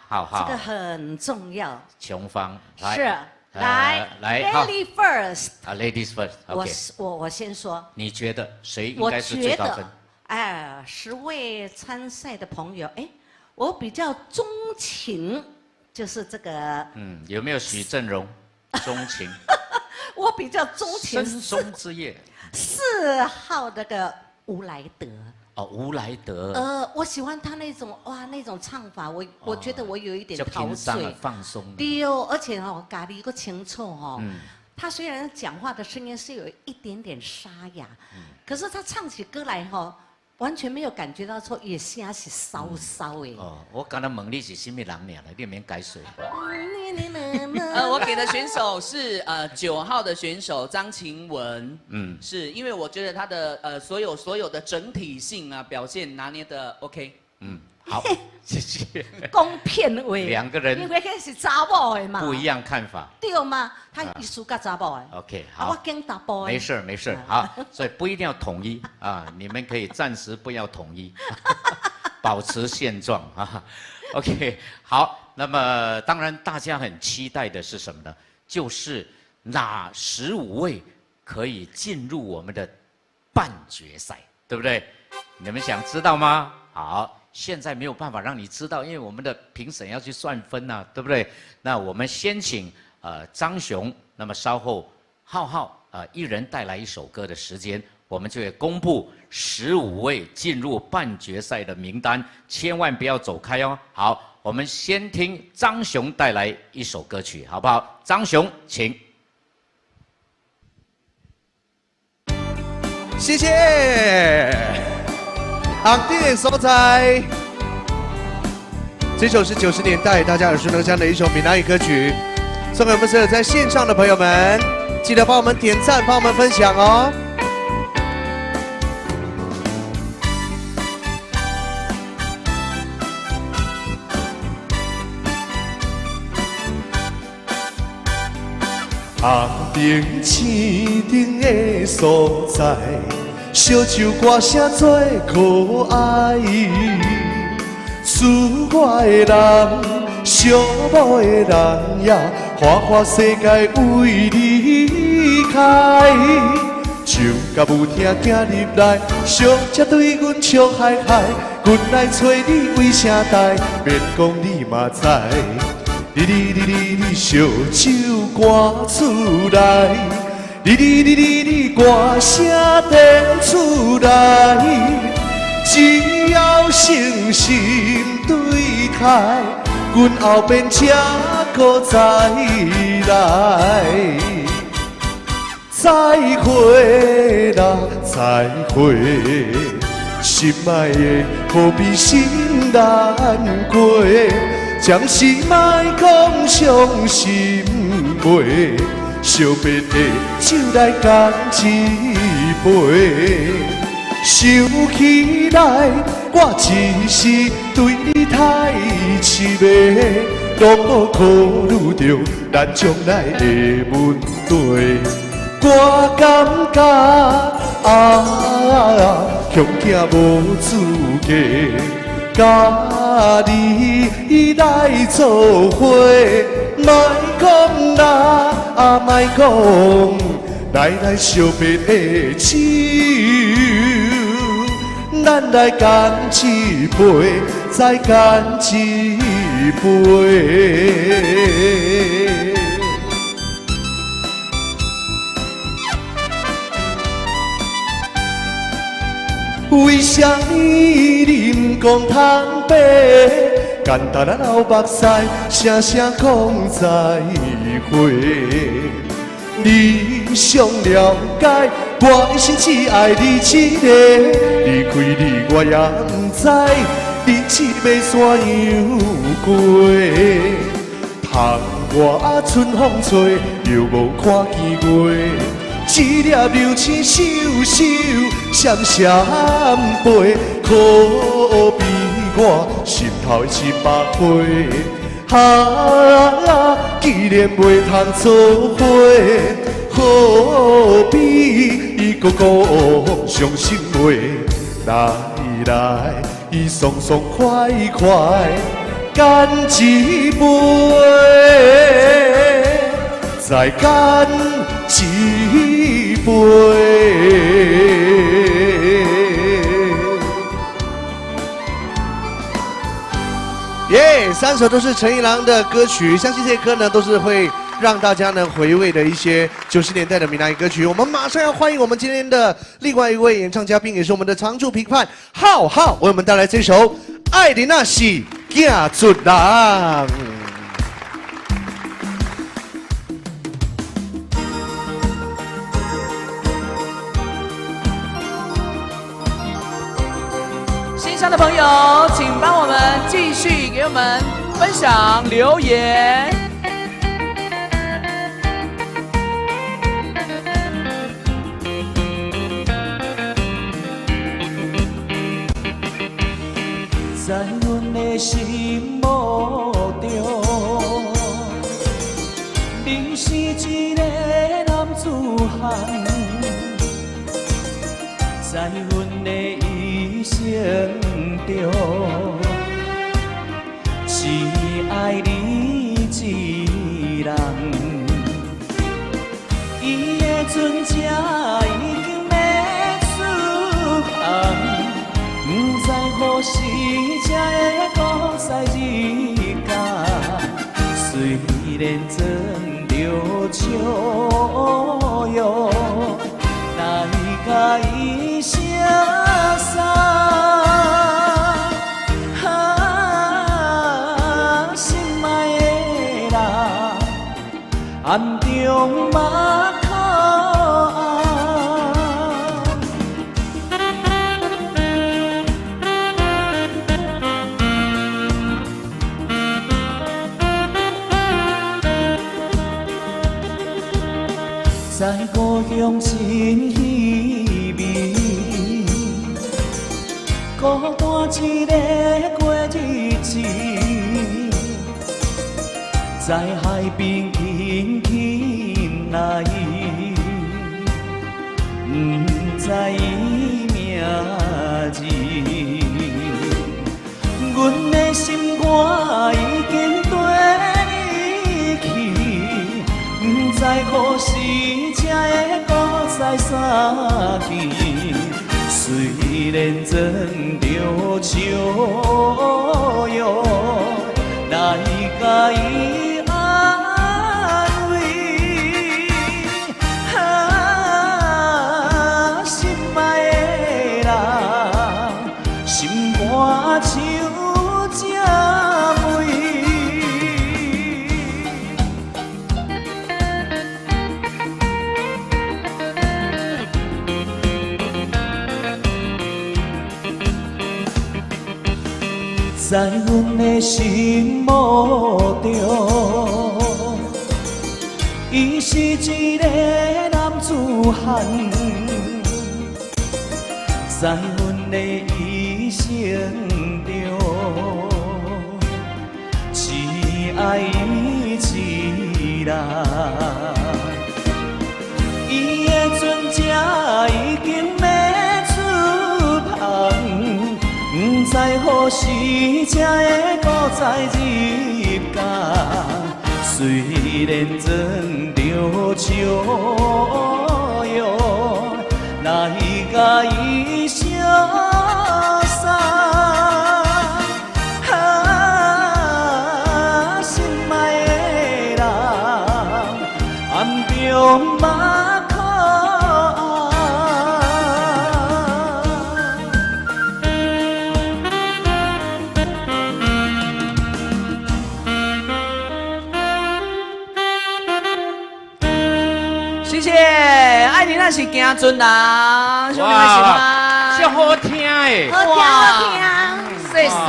好，这个很重要。琼芳是来，Lady First。Ladies First。OK， 我先说。你觉得谁应该是最高分？10位参赛的朋友，我比较钟情，就是这个。有没有许正荣？钟情。我比较钟情。深松之夜。4号那个吴来德。吴来德。我喜欢他那种那种唱法，我觉得我有一点陶醉，放松。对哦，而且咖喱个清楚他虽然讲话的声音是有一点点沙哑，可是他唱起歌来完全没有感觉到说也声是骚骚的。我刚才问你是什么人呢？你免改水。我给的选手是9号的选手张晴雯。是因为我觉得他的所有的整体性表现拿捏的 OK。好，谢谢。公骗位。2个人。因为那是查某的嘛。不一样看法。对嘛，他艺术甲查某的。OK， 好。我跟查甫的。没事，好，所以不一定要统一你们可以暂时不要统一，保持现状OK， 好，那么当然大家很期待的是什么呢？就是哪15位可以进入我们的半决赛，对不对？你们想知道吗？好。现在没有办法让你知道，因为我们的评审要去算分对不对？那我们先请张雄，那么稍后浩一人带来1首歌的时间，我们就会公布15位进入半决赛的名单，千万不要走开哦。好，我们先听张雄带来1首歌曲，好不好？张雄，请。谢谢。昂地的所在，这首是90年代大家耳熟能详的一首闽南语歌曲，送给我们所有在线上的朋友们，记得帮我们点赞，帮我们分享哦。红灯青灯的所在。小酒歌声最可爱，思我的人，寂寞的人呀，花花世界为你开。唱甲舞厅行入来，小姐对阮笑嗨嗨，阮来找你为啥代？免讲你嘛知，你小酒歌出来。你歌声传出来，只要诚心对待，阮后边才可再来。再会啦，再会，心爱的何必心难过，将心莫讲伤心话。惜别的酒来干一杯，想起来我只是对你太痴迷，拢无考虑到咱将来的问题。我感觉穷囝无资格，甲你来做伙。莫讲啦，莫讲，来相别的手，咱来干一杯，再干一杯。为啥你唔讲通白？简单的流目屎，声声讲再会。你上了解，我一生只爱你一个。离开你我也唔知，你一尾山羊过。窗外春风吹，又无看见月。一粒柔情秀秀，闪闪飞，可比我心头的700倍。既然袂通做伙，何必个个伤心话？来，爽爽快快干一杯，再干一杯。耶，3首都是陈一郎的歌曲，相信这些歌呢都是会让大家呢回味的一些90年代的闽南语歌曲。我们马上要欢迎我们今天的另外一位演唱嘉宾，也是我们的常驻评判浩浩，为我们带来这首《爱的那是嫁出人》。线上的朋友，请帮我们继续给我们分享留言。在阮的心目中，你是一个男子汉，在阮的一生中，只爱你一人。伊的船只已经要出航，不知何时才会搁再日间。虽然装着笑容，来甲伊声送。暗中嘛可在故乡真稀微，孤单一个过日子，在海边轻轻来，不知伊名字。阮的心肝已经跟你去，不知何时才会搁再相见。虽然装着笑容，来甲伊安慰，心爱的人，心肝像这美。在阮的心目中，伊是一个男子汉，在阮的一生中，只爱伊一人。伊的船只已经要出航，不知何时才会搁再入港。虽然装着笑容，来甲伊相送。啊，心爱的人，暗中马可谢谢，爱你那是行船人，兄弟们喜欢，这好听诶，好听好听，谢谢。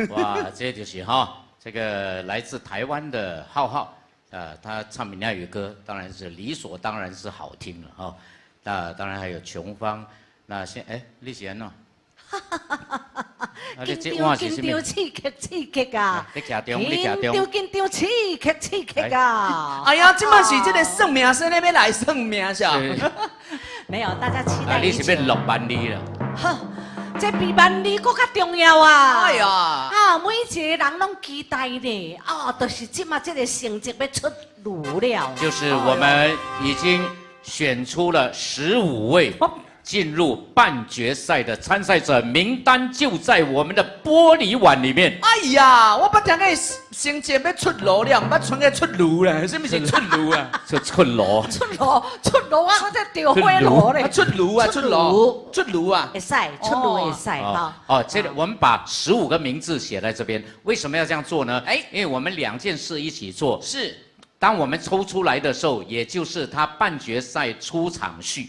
哇，这就是哈，这个来自台湾的浩浩，他唱闽南语歌，当然是理所当然是好听了哈。那当然还有琼芳，那你是安怎？紧张刺激啊！你骑中，紧张刺激啊！哎呀，这嘛是这个算命师那边来算命是吧？没有，大家期待你是要6万里了？呵，这比万里更加重要啊！哎呀，啊，每一个人拢期待呢，就是这嘛，这个成绩要出炉了。就是我们已经选出了15位。进入半决赛的参赛者名单就在我们的玻璃碗里面。哎呀，我捌听个成绩要出炉了，唔捌传个出炉啦，什么是出炉啊？出炉啊！我在调火炉嘞。出炉啊！出炉啊！会使出炉会使哈。这个我们把15个名字写在这边，为什么要这样做呢？因为我们2件事一起做。是。当我们抽出来的时候，也就是他半决赛出场序。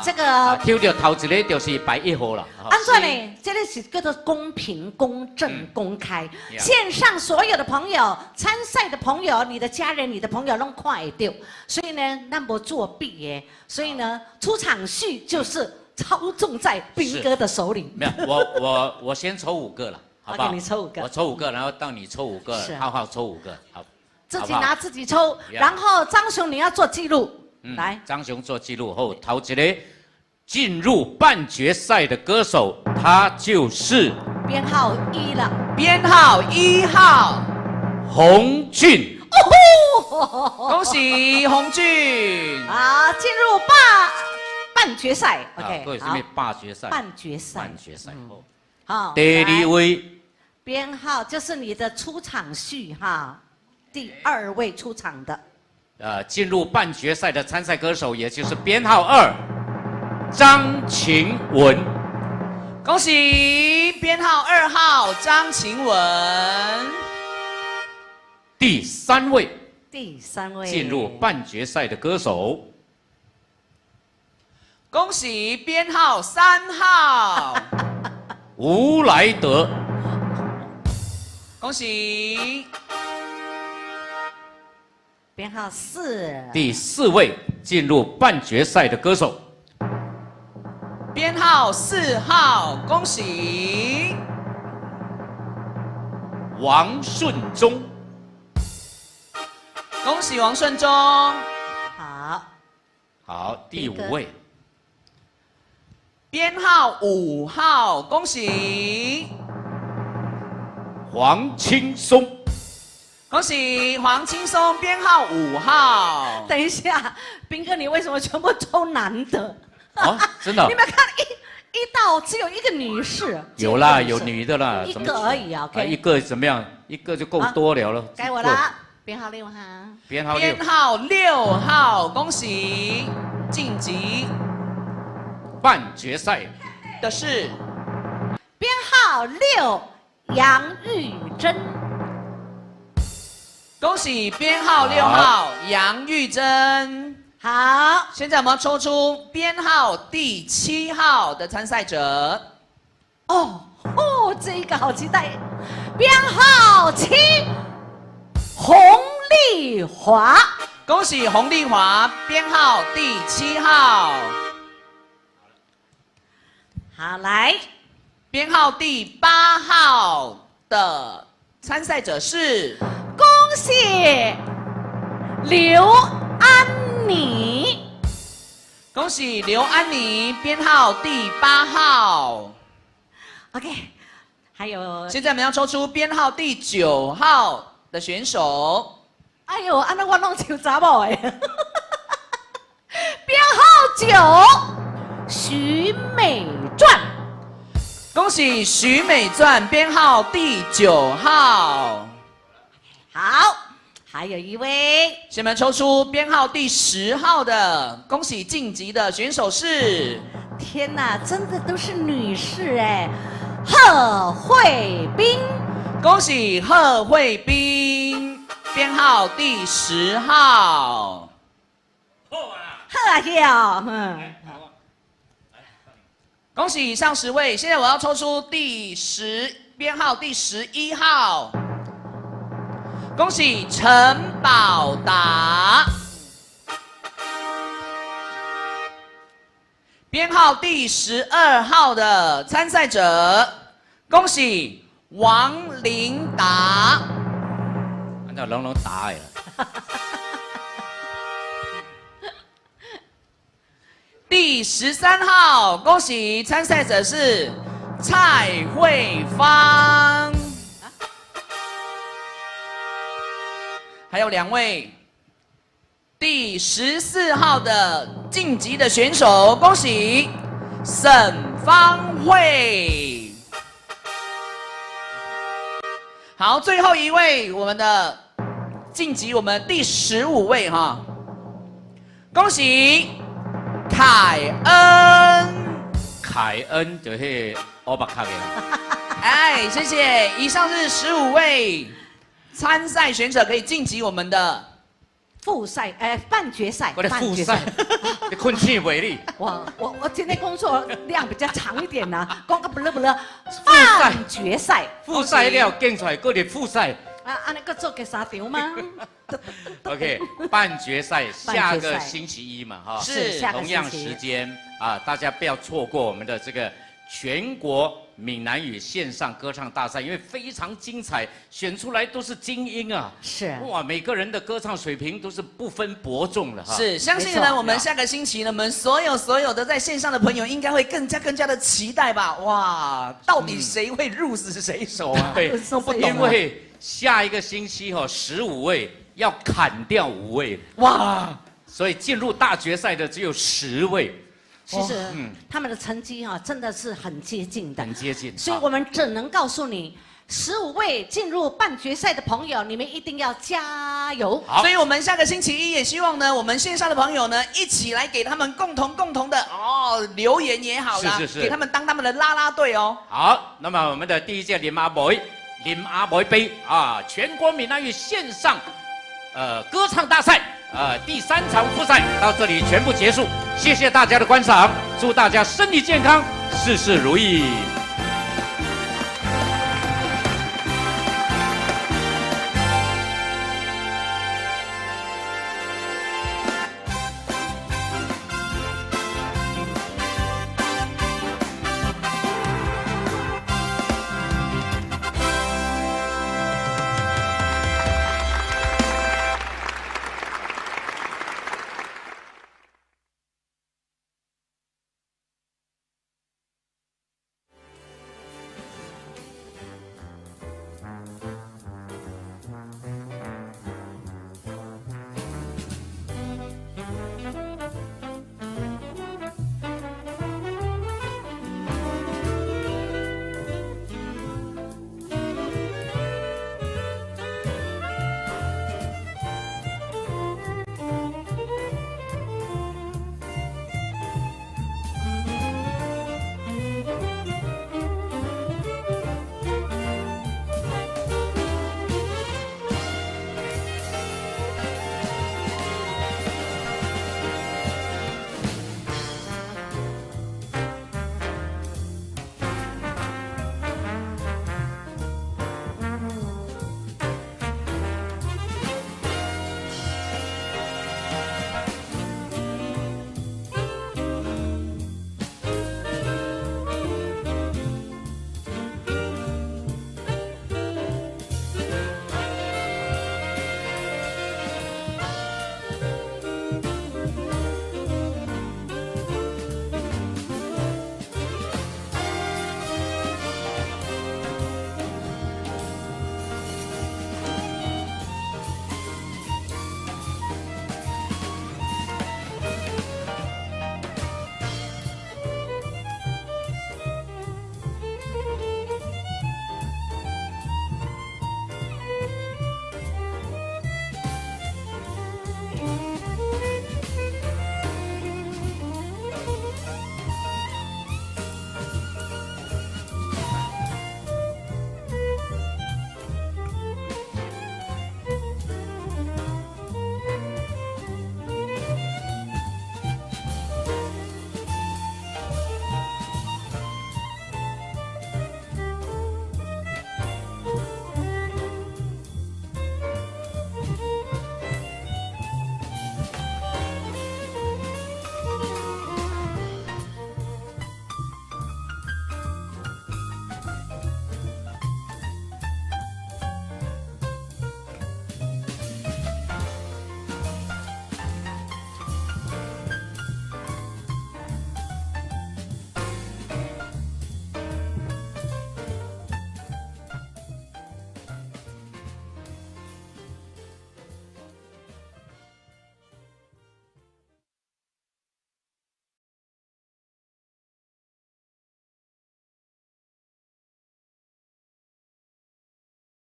这个抽到头一个就是排1号了。安怎呢？这个是叫做公平、公正、公开。线上所有的朋友、参赛的朋友、你的家人、你的朋友拢看会到，所以呢，咱不作弊耶。所以呢，出场序就是操纵在兵哥的手里。没有，我先抽5个了，好不好？你抽5个，我抽5个，然后到你抽5个，浩浩抽5个，好。自己拿自己抽，然后张雄你要做记录。来，张雄做记录后，头一个进入半决赛的歌手，他就是编号1了，编号1号洪俊。恭喜洪俊啊，进入半决赛。OK， 好，半决赛。半决赛后，好，第2位编号就是你的出场序哈，第2位出场的。进入半决赛的参赛歌手，也就是编号2，张晴雯。恭喜编号2号张晴雯。第3位进入半决赛的歌手，恭喜编号3号吴来德。恭喜。编号4，第4位进入半决赛的歌手，编号4号，恭喜王顺忠。恭喜王顺忠。好，第5位，编号5号，恭喜黄青松。恭喜黄青松，编号5号。等一下，斌哥，你为什么全部抽男的？真的？你们看一道只有1个女士。有啦，有女的啦。1个而已啊。1个怎么样？1个就够多了。该我啦，编号6号。编号6号，恭喜晋级半决赛的是编号6杨玉珍。恭喜编号6号杨玉珍。好，现在我们要抽出编号第7号的参赛者。这个好期待！编号7，洪丽华。恭喜洪丽华，编号第7号。好，来，编号第8号的参赛者是。恭喜刘安妮。恭喜刘安妮，编号第8号。OK， 还有，现在我们要抽出编号第9号的选手。哎呦，安那我弄像查某诶。编号9，许美传。恭喜许美传编号第9号。好，还有一位，下面抽出编号第10号的，恭喜晋级的选手是。天哪，真的都是女士哎，贺慧冰。恭喜贺慧冰，编号第10号。贺哟，恭喜以上10位，现在我要抽出编号第11号。恭喜陈宝达，编号第12号的参赛者，恭喜王琳达。按照龙龙打了。第13号，恭喜参赛者是蔡慧芳。还有2位，第14号的晋级的选手，恭喜沈芳慧。好，最后一位，我们的晋级，我们第15位哈，恭喜凯恩。凯恩就是欧巴卡的。哎，谢谢。以上是15位参赛选手可以晋级我们的复赛，半决赛。我的复赛，你困气为力。我今天工作量比较长一点呐，光个不乐。半决赛，复赛了，更出来个的复赛。安尼个做个3场吗？OK， 半决赛下个星期1嘛，哈，是同样时间啊，大家不要错过我们的这个全国闽南语线上歌唱大赛，因为非常精彩，选出来都是精英啊！是哇，每个人的歌唱水平都是不分伯仲的哈。是，相信呢，我们下个星期呢，我们所有的在线上的朋友应该会更加的期待吧？哇，到底谁会入死谁手啊？对，因为下一个星期15位要砍掉5位，哇！所以进入大决赛的只有10位。其实他们的成绩真的是很接近的，很接近。所以我们只能告诉你，15位进入半决赛的朋友，你们一定要加油。所以我们下个星期1也希望呢，我们线上的朋友呢，一起来给他们共同的留言也好啦，是给他们当他们的啦啦队哦。好，那么我们的第1届林阿妹杯啊，全国闽南语线上歌唱大赛。第3场复赛到这里全部结束，谢谢大家的观赏，祝大家身体健康，事事如意。